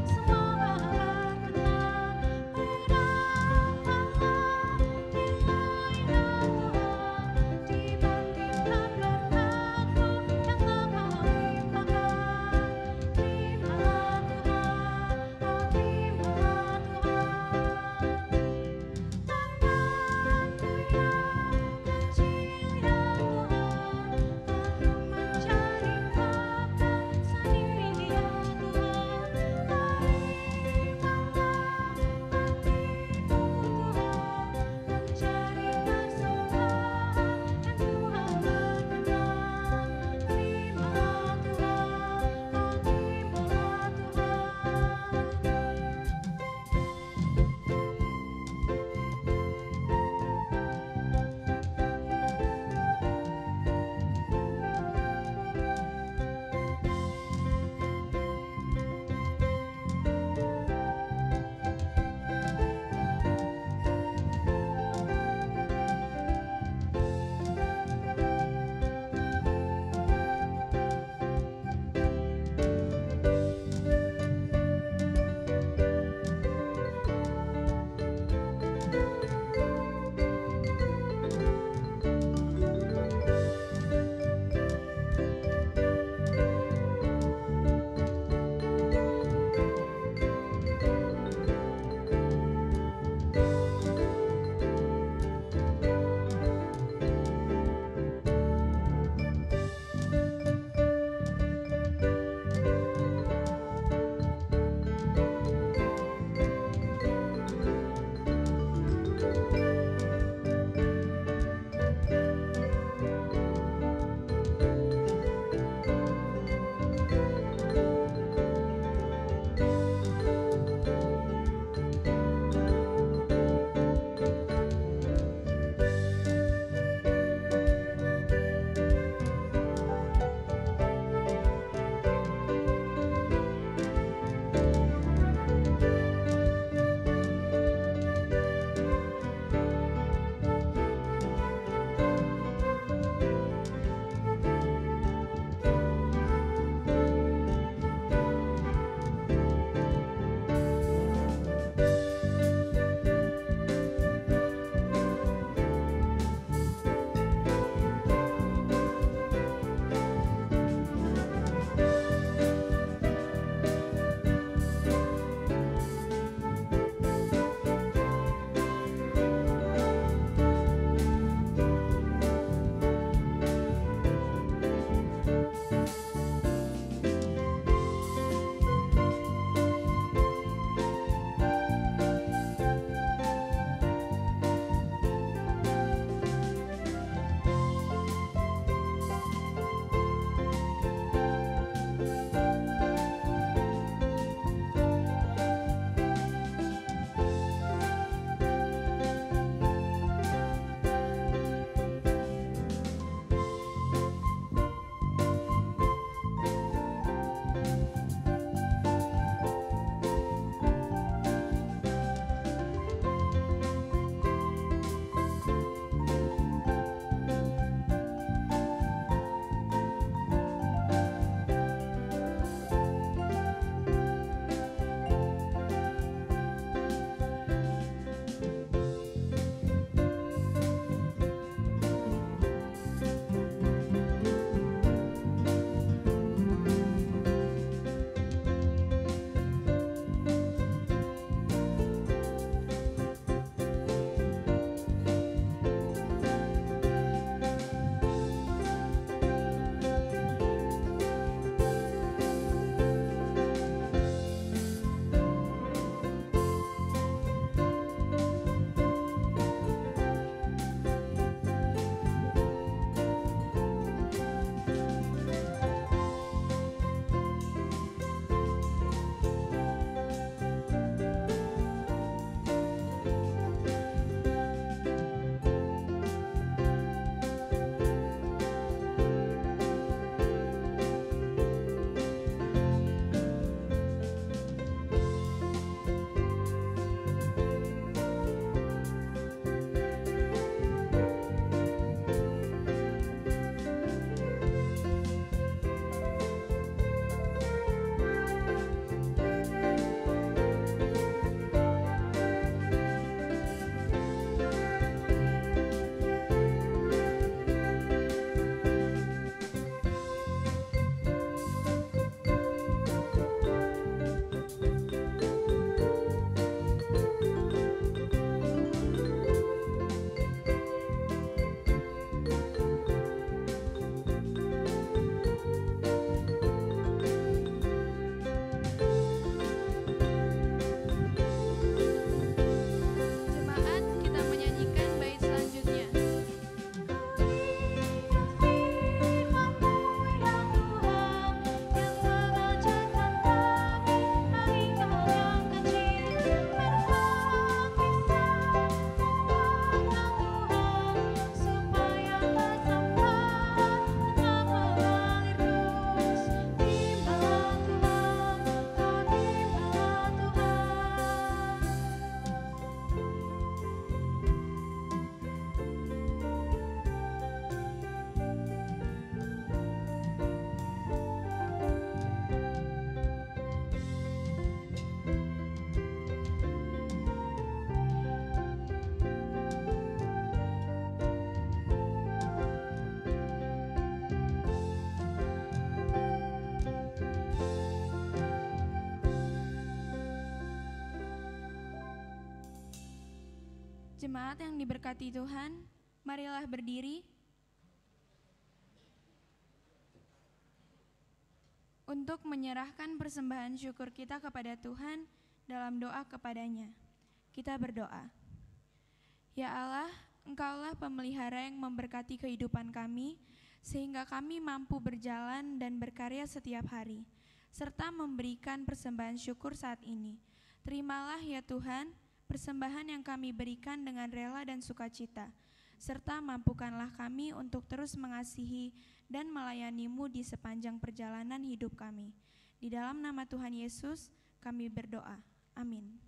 Speaker 13: Semoga kenal
Speaker 15: Jemaat yang diberkati Tuhan, marilah berdiri untuk menyerahkan persembahan syukur kita kepada Tuhan dalam doa kepadanya. Kita berdoa. Ya Allah, Engkaulah pemelihara yang memberkati kehidupan kami, sehingga kami mampu berjalan dan berkarya setiap hari, serta memberikan persembahan syukur saat ini. Terimalah ya Tuhan, persembahan yang kami berikan dengan rela dan sukacita, serta mampukanlah kami untuk terus mengasihi dan melayani-Mu di sepanjang perjalanan hidup kami. Di dalam nama Tuhan Yesus, kami berdoa. Amin.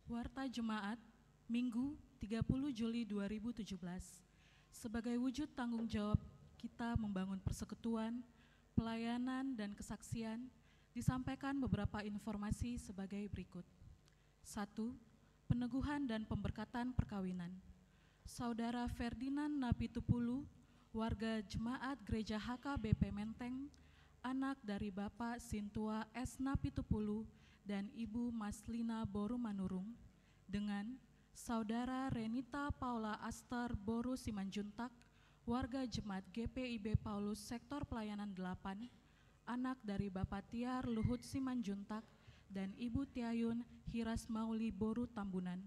Speaker 16: Warta Jemaat, Minggu 30 Juli 2017. Sebagai wujud tanggung jawab kita membangun persekutuan, pelayanan, dan kesaksian, disampaikan beberapa informasi sebagai berikut. 1. Peneguhan dan pemberkatan perkawinan. Saudara Ferdinand Napitupulu, warga Jemaat Gereja HKBP Menteng, anak dari Bapak Sintua S. Napitupulu dan Ibu Maslina Boru Manurung, dengan Saudara Renita Paula Aster Boru Simanjuntak, warga Jemaat GPIB Paulus Sektor Pelayanan 8, anak dari Bapak Tiar Luhut Simanjuntak dan Ibu Tiayun Hiras Mauli Boru Tambunan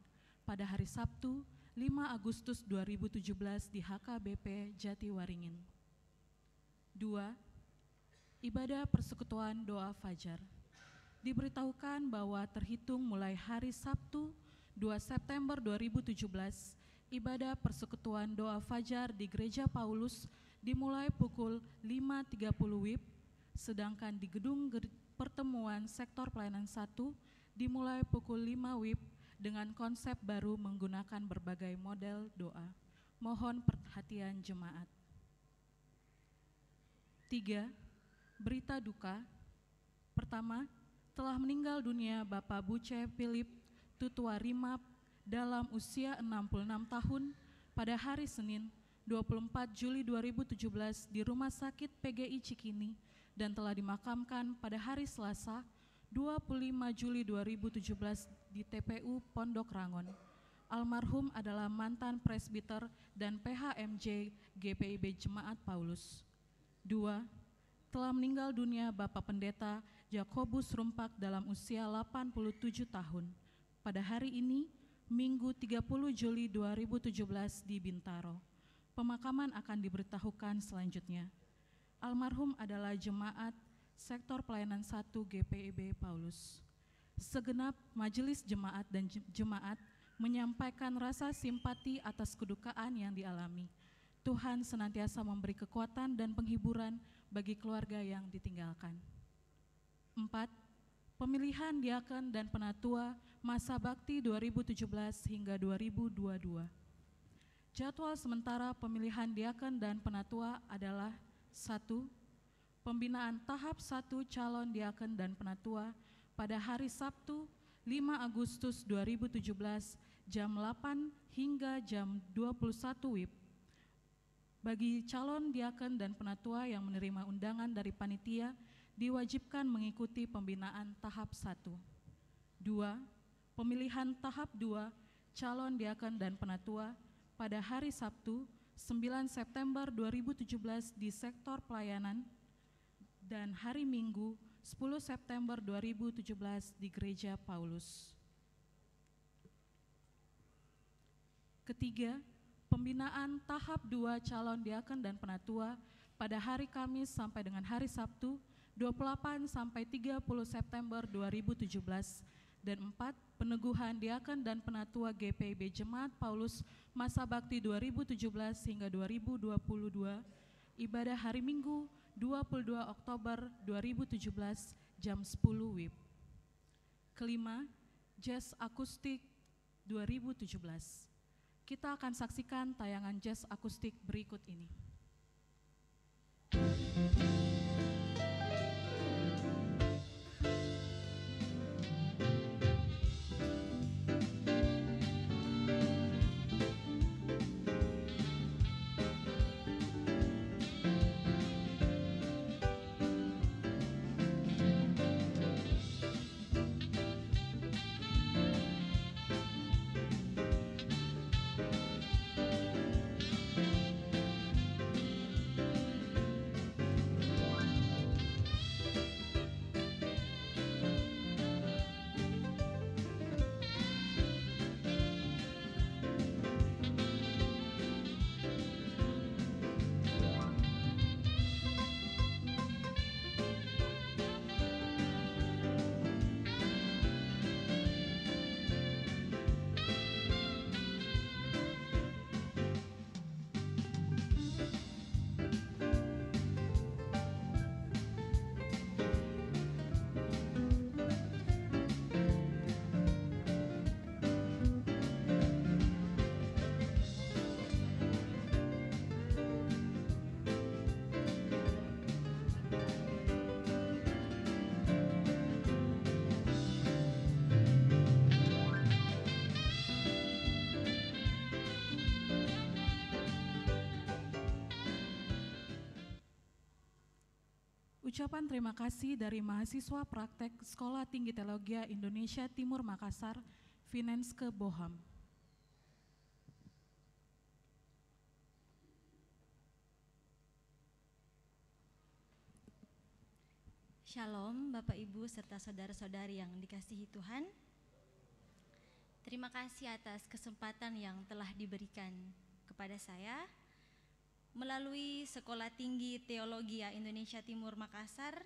Speaker 16: pada hari Sabtu 5 Agustus 2017 di HKBP Jatiwaringin. 2. Ibadah persekutuan doa fajar. Diberitahukan bahwa terhitung mulai hari Sabtu 2 September 2017, ibadah persekutuan doa fajar di Gereja Paulus dimulai pukul 5.30 WIB, sedangkan di gedung pertemuan sektor pelayanan 1 dimulai pukul 5 WIB dengan konsep baru menggunakan berbagai model doa. Mohon perhatian jemaat. 3. Berita duka. Pertama, telah meninggal dunia Bapak Buce Philip Tutua Rimap dalam usia 66 tahun pada hari Senin 24 Juli 2017 di Rumah Sakit PGI Cikini dan telah dimakamkan pada hari Selasa 25 Juli 2017 di TPU Pondok Rangon. Almarhum adalah mantan presbiter dan PHMJ GPIB Jemaat Paulus. 2. Telah meninggal dunia Bapak Pendeta Jakobus Rumpak dalam usia 87 tahun. Pada hari ini, Minggu 30 Juli 2017 di Bintaro. Pemakaman akan diberitahukan selanjutnya. Almarhum adalah jemaat Sektor Pelayanan 1 GPIB Paulus. Segenap majelis jemaat dan jemaat menyampaikan rasa simpati atas kedukaan yang dialami. Tuhan senantiasa memberi kekuatan dan penghiburan bagi keluarga yang ditinggalkan. 4. Pemilihan diaken dan penatua masa bakti 2017 hingga 2022. Jadwal sementara pemilihan diaken dan penatua adalah 1. Pembinaan tahap 1 calon diaken dan penatua pada hari Sabtu 5 Agustus 2017 jam 8 hingga jam 21 WIB. Bagi calon diaken dan penatua yang menerima undangan dari panitia, diwajibkan mengikuti pembinaan tahap 1. 2. Pemilihan tahap 2 calon diaken dan penatua pada hari Sabtu 9 September 2017 di sektor pelayanan dan hari Minggu 10 September 2017 di Gereja Paulus. Ketiga, pembinaan tahap 2 calon diaken dan penatua pada hari Kamis sampai dengan hari Sabtu 28 sampai 30 September 2017, dan 4. Peneguhan diaken dan penatua GPIB Jemaat Paulus masa bakti 2017 hingga 2022, ibadah hari Minggu 22 Oktober 2017 jam 10 WIB. Kelima, Jazz Akustik 2017. Kita akan saksikan tayangan jazz akustik berikut ini. Ucapan terima kasih dari mahasiswa praktek Sekolah Tinggi Teologi Indonesia Timur Makassar, Finanske Boham.
Speaker 17: Shalom Bapak Ibu serta saudara-saudari yang dikasihi Tuhan. Terima kasih atas kesempatan yang telah diberikan kepada saya melalui Sekolah Tinggi Teologi Indonesia Timur Makassar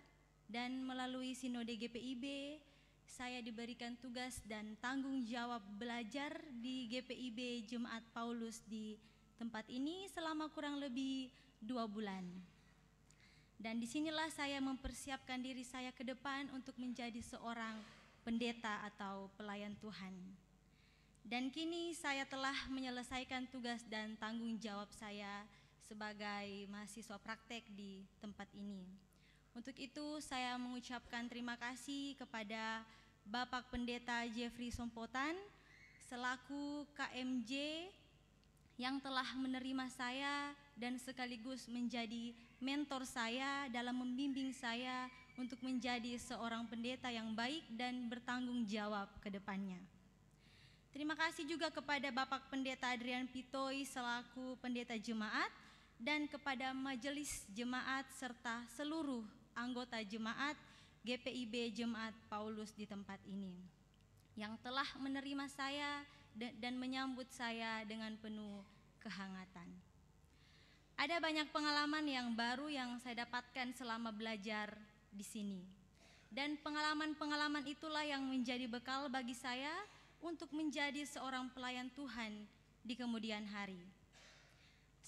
Speaker 17: dan melalui Sinode GPIB. Saya diberikan tugas dan tanggung jawab belajar di GPIB Jemaat Paulus di tempat ini selama kurang lebih 2 bulan. Dan disinilah saya mempersiapkan diri saya ke depan untuk menjadi seorang pendeta atau pelayan Tuhan. Dan kini saya telah menyelesaikan tugas dan tanggung jawab saya sebagai mahasiswa praktek di tempat ini. Untuk itu saya mengucapkan terima kasih kepada Bapak Pendeta Jeffrey Sompotan selaku KMJ yang telah menerima saya dan sekaligus menjadi mentor saya dalam membimbing saya untuk menjadi seorang pendeta yang baik dan bertanggung jawab ke depannya. Terima kasih juga kepada Bapak Pendeta Adrian Pitoy selaku pendeta jemaat dan kepada majelis jemaat serta seluruh anggota jemaat GPIB Jemaat Paulus di tempat ini yang telah menerima saya dan menyambut saya dengan penuh kehangatan. Ada banyak pengalaman yang baru yang saya dapatkan selama belajar di sini. Dan pengalaman-pengalaman itulah yang menjadi bekal bagi saya untuk menjadi seorang pelayan Tuhan di kemudian hari.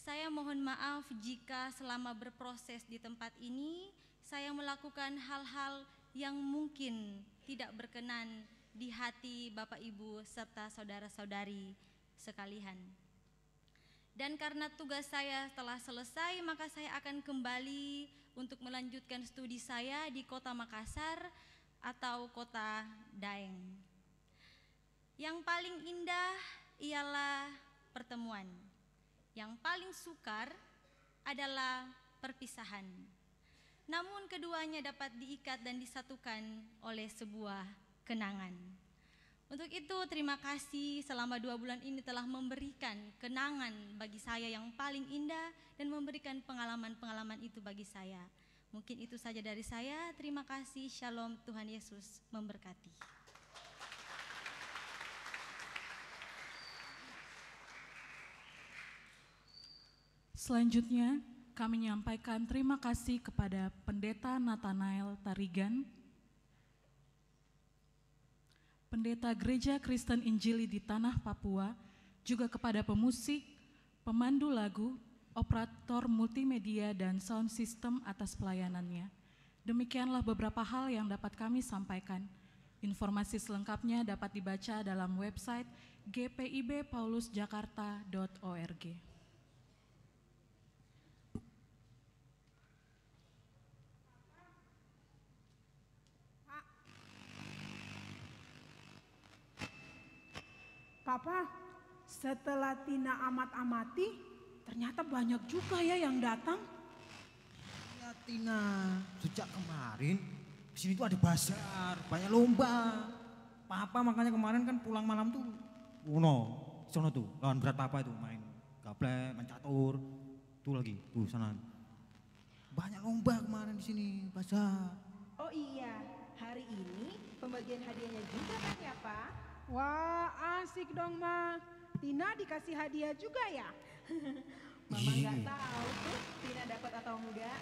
Speaker 17: Saya mohon maaf jika selama berproses di tempat ini saya melakukan hal-hal yang mungkin tidak berkenan di hati Bapak Ibu serta saudara-saudari sekalian. Dan karena tugas saya telah selesai, maka saya akan kembali untuk melanjutkan studi saya di Kota Makassar atau Kota Daeng. Yang paling indah ialah pertemuan. Yang paling sukar adalah perpisahan. Namun keduanya dapat diikat dan disatukan oleh sebuah kenangan. Untuk itu terima kasih selama 2 bulan ini telah memberikan kenangan bagi saya yang paling indah dan memberikan pengalaman-pengalaman itu bagi saya. Mungkin itu saja dari saya. Terima kasih. Shalom, Tuhan Yesus memberkati.
Speaker 16: Selanjutnya, kami menyampaikan terima kasih kepada Pendeta Nathanael Tarigan, Pendeta Gereja Kristen Injili di Tanah Papua, juga kepada pemusik, pemandu lagu, operator multimedia dan sound system atas pelayanannya. Demikianlah beberapa hal yang dapat kami sampaikan. Informasi selengkapnya dapat dibaca dalam website gpibpaulusjakarta.org.
Speaker 2: Papa, setelah Tina amat-amati, ternyata banyak juga ya yang datang.
Speaker 1: Ya Tina, sejak kemarin di sini tuh ada bazar, banyak lomba. Papa makanya kemarin kan pulang malam tuh, sono tuh, lawan berat Papa itu main gaplek, main catur, tuh lagi, tuh sana. Banyak lomba kemarin di sini, bazar.
Speaker 3: Oh iya, hari ini pembagian hadiahnya juga kan ya Pak?
Speaker 2: Wah, asik dong Ma. Tina dikasih hadiah juga ya?
Speaker 3: Mama nggak tahu tuh Tina dapat atau enggak.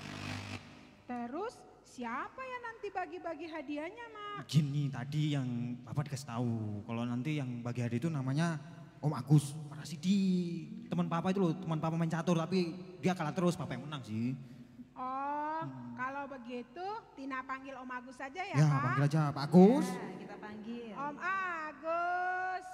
Speaker 2: Terus siapa yang nanti bagi-bagi hadiahnya Ma?
Speaker 1: Gini tadi yang Papa dikasih tahu, kalau nanti yang bagi hadiah itu namanya Om Agus Parasidi. Teman Papa itu loh, teman Papa main catur tapi dia kalah terus, Papa yang menang sih.
Speaker 2: Oh, kalau begitu Tina panggil Om Agus saja ya,
Speaker 1: Ya,
Speaker 2: Pak?
Speaker 1: panggil aja Pak Agus.
Speaker 3: Nah, kita panggil.
Speaker 2: Om Agus.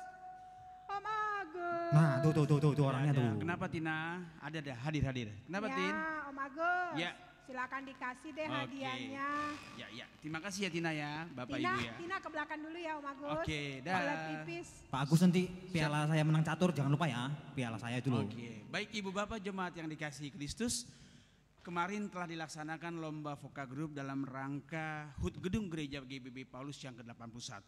Speaker 2: Om Agus.
Speaker 1: Nah, tuh orangnya
Speaker 18: ada.
Speaker 1: tuh.
Speaker 18: Kenapa Tina? Ada hadir. Kenapa
Speaker 2: ya,
Speaker 18: Tin?
Speaker 2: Om Agus.
Speaker 18: Ya.
Speaker 2: Silakan dikasih deh
Speaker 18: Oke.
Speaker 2: hadiahnya.
Speaker 18: Ya. Terima kasih ya Tina ya, Bapak
Speaker 2: Tina,
Speaker 18: Ibu ya.
Speaker 2: Tina ke belakang dulu ya Om Agus.
Speaker 18: Oke, dah.
Speaker 2: Toilet pipis.
Speaker 1: Pak Agus nanti piala saya menang catur jangan lupa ya, piala saya itu loh.
Speaker 18: Oke, baik Ibu Bapak jemaat yang dikasihi Kristus. kemarin telah dilaksanakan lomba Voka Group dalam rangka HUT Gedung Gereja GBB Paulus yang ke-81.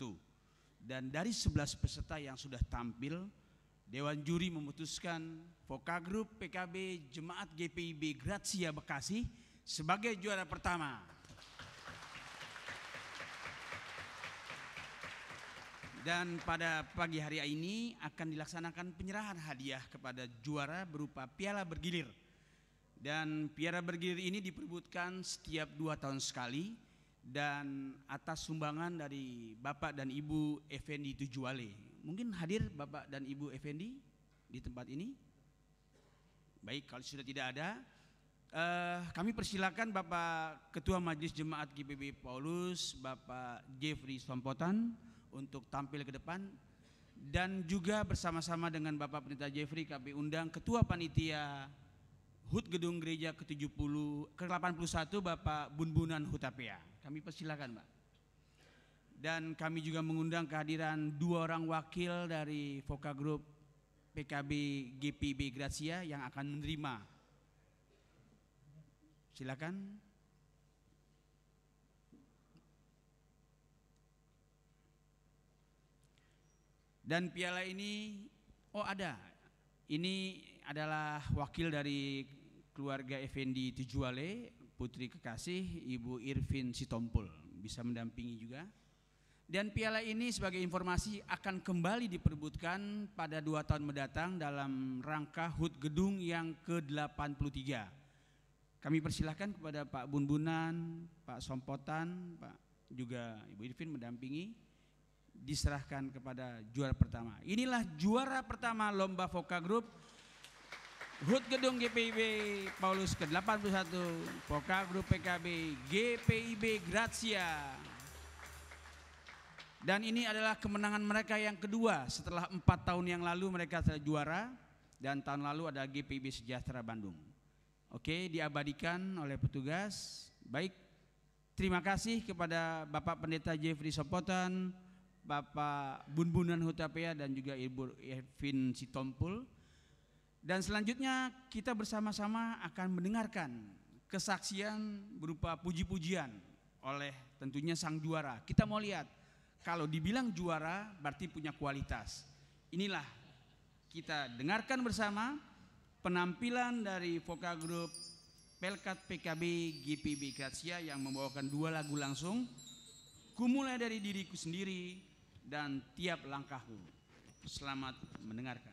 Speaker 18: Dan dari 11 peserta yang sudah tampil, Dewan Juri memutuskan Voka Group PKB Jemaat GPIB Grazia Bekasi sebagai juara pertama. Dan pada pagi hari ini akan dilaksanakan penyerahan hadiah kepada juara berupa piala bergilir. Dan piala bergilir ini diperebutkan setiap 2 tahun sekali dan atas sumbangan dari Bapak dan Ibu Effendi Tujuale. Mungkin hadir Bapak dan Ibu Effendi di tempat ini? Baik, kalau sudah tidak ada, kami persilakan Bapak Ketua Majelis Jemaat GBB Paulus, Bapak Jeffrey Sompotan untuk tampil ke depan, dan juga bersama-sama dengan Bapak Pendeta Jeffrey kami undang Ketua Panitia HUT Gedung Gereja ke-81 Bapak Bunbunan Hutapea. Kami persilakan, Pak. Dan kami juga mengundang kehadiran 2 orang wakil dari Voka Group PKB GPIB Grazia yang akan menerima. Silakan. Dan piala ini, oh ada, ini adalah wakil dari keluarga Effendi Tujuale, putri kekasih Ibu Irvin Sitompul, bisa mendampingi juga. Dan piala ini sebagai informasi akan kembali diperebutkan pada 2 tahun mendatang dalam rangka HUT Gedung yang ke-83. Kami persilahkan kepada Pak Bunbunan, Pak Sompotan, Pak juga Ibu Irvin mendampingi, diserahkan kepada juara pertama. Inilah juara pertama lomba Voka Group HUT Gedung GPIB Paulus ke-81 Voka Group PKB GPIB Grazia. Dan ini adalah kemenangan mereka yang kedua setelah 4 tahun yang lalu mereka telah juara, dan tahun lalu ada GPIB Sejahtera Bandung. Oke, diabadikan oleh petugas. Baik, terima kasih kepada Bapak Pendeta Jeffrey Sompotan, Bapak Bunbunan Hutapea, dan juga Ibu Irvin Sitompul. Dan selanjutnya kita bersama-sama akan mendengarkan kesaksian berupa puji-pujian oleh tentunya sang juara. Kita mau lihat, kalau dibilang juara berarti punya kualitas. Inilah kita dengarkan bersama penampilan dari Voka Group Pelkat PKB GPIB Grazia yang membawakan 2 lagu langsung, Kumulai dari Diriku Sendiri dan Tiap Langkahku. Selamat mendengarkan.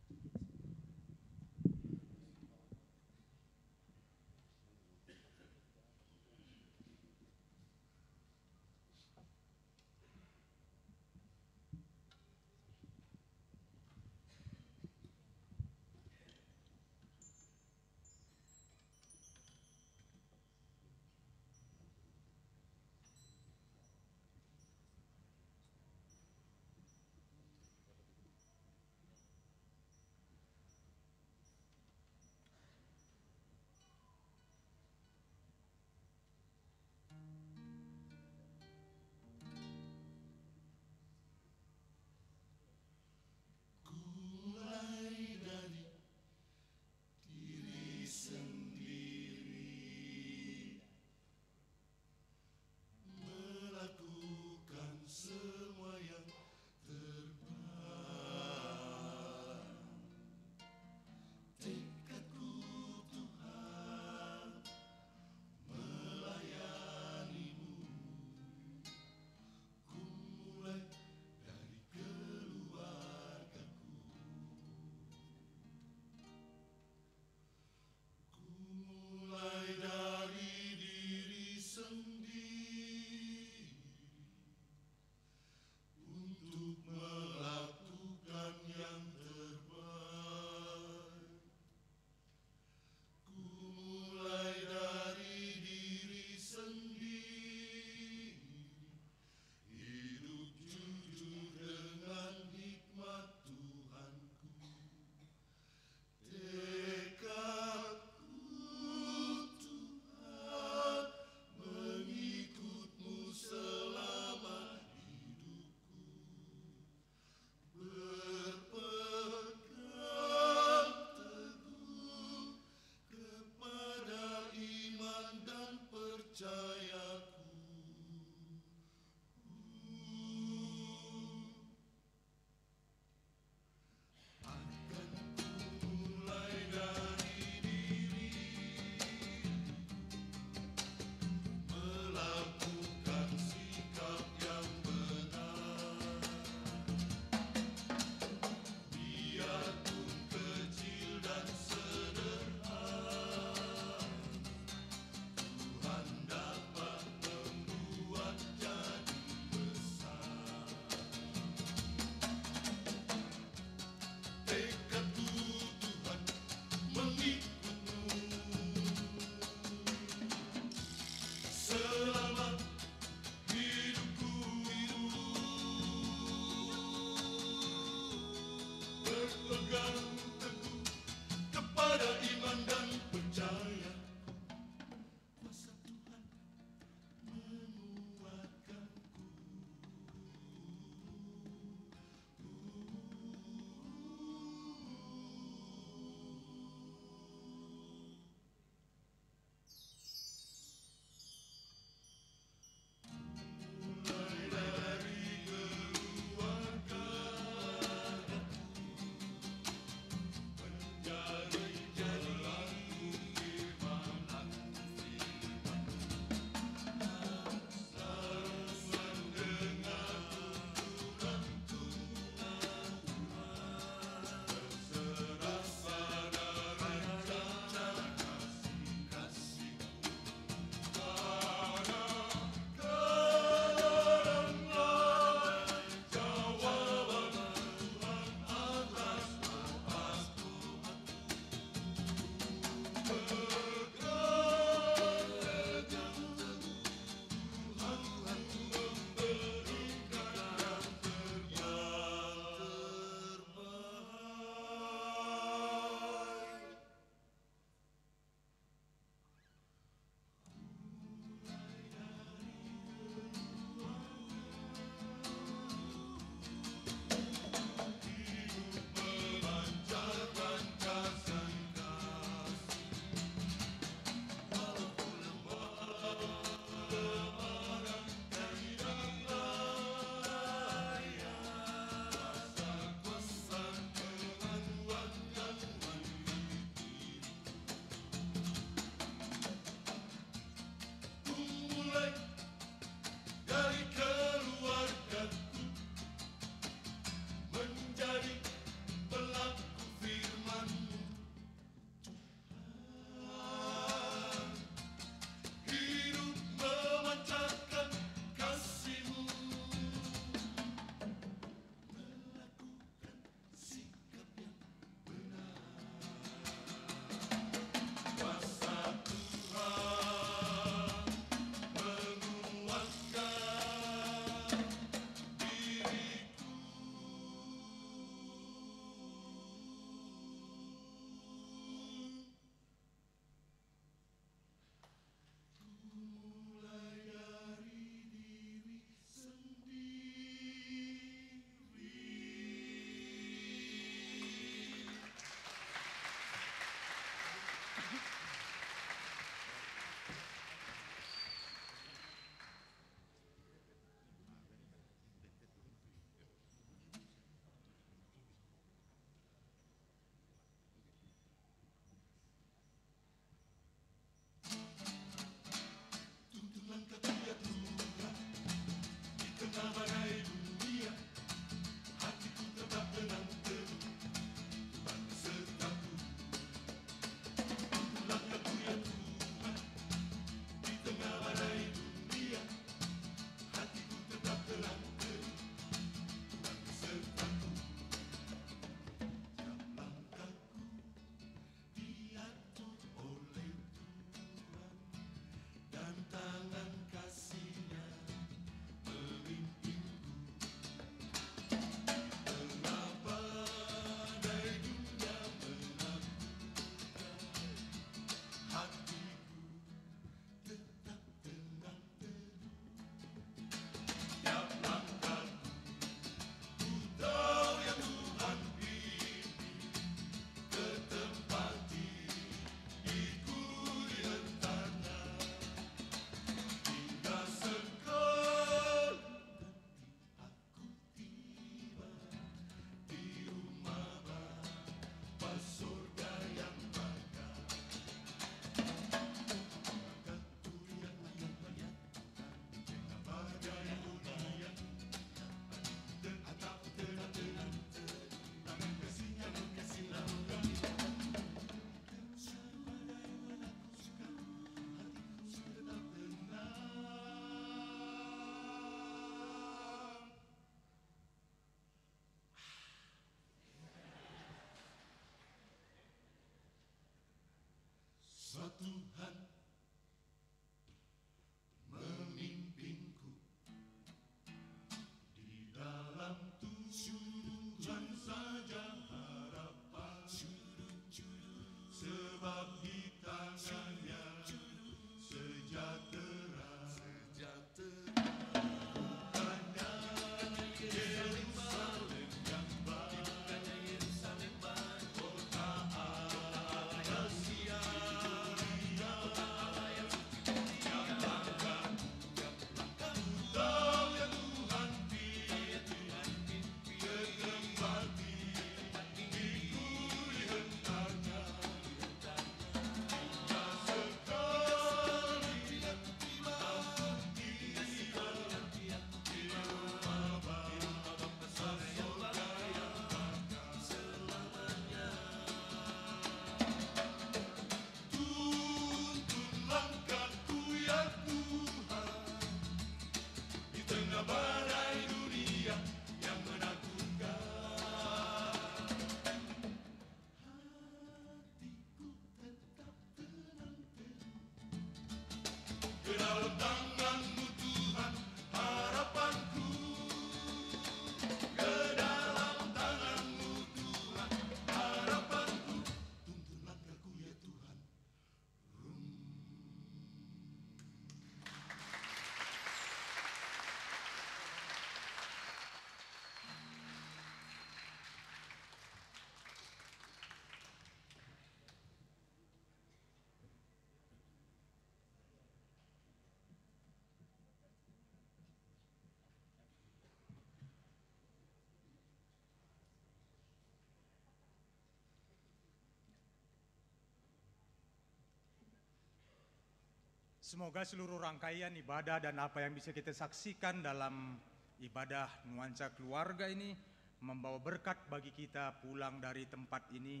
Speaker 6: Semoga seluruh rangkaian ibadah dan apa yang bisa kita saksikan dalam ibadah nuansa keluarga ini membawa berkat bagi kita pulang dari tempat ini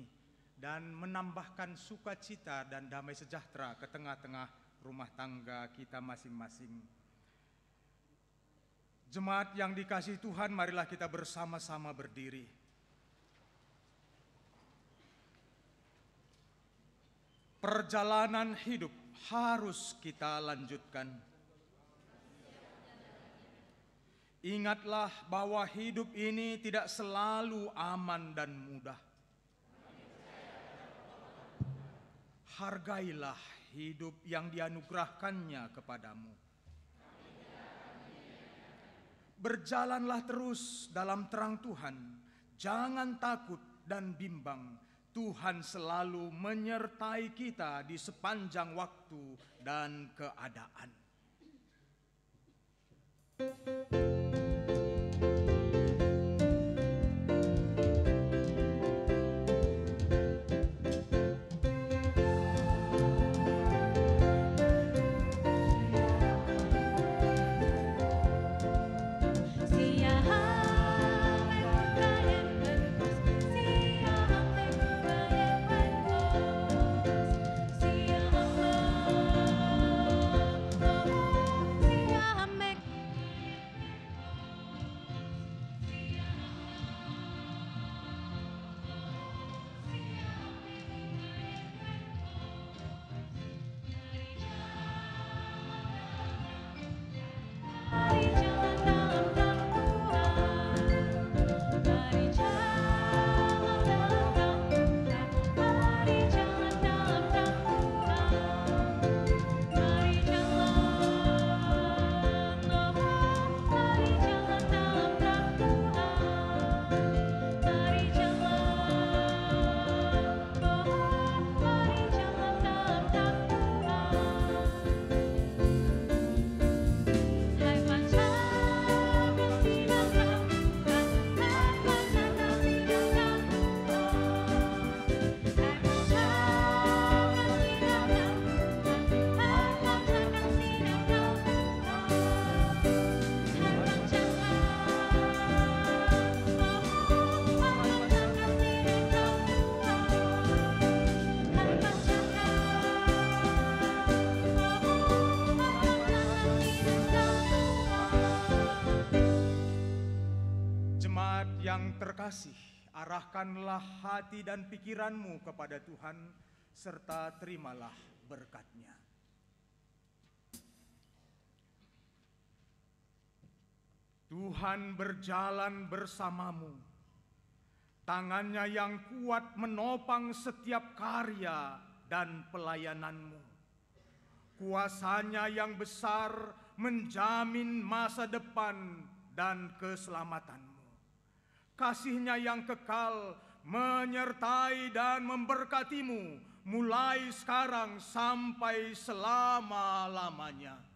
Speaker 6: dan menambahkan sukacita dan damai sejahtera ke tengah-tengah rumah tangga kita masing-masing. Jemaat yang dikasihi Tuhan, marilah kita bersama-sama berdiri. Perjalanan hidup harus kita lanjutkan. Ingatlah bahwa hidup ini tidak selalu aman dan mudah. Hargailah hidup yang dianugerahkannya kepadamu. Berjalanlah terus dalam terang Tuhan, jangan takut dan bimbang. Tuhan selalu menyertai kita di sepanjang waktu dan keadaan. Yang terkasih, arahkanlah hati dan pikiranmu kepada Tuhan, serta terimalah berkat-Nya. Tuhan berjalan bersamamu, tangannya yang kuat menopang setiap karya dan pelayananmu. Kuasanya yang besar menjamin masa depan dan keselamatanmu. Kasih-Nya yang kekal menyertai dan memberkatimu mulai sekarang sampai selama-lamanya.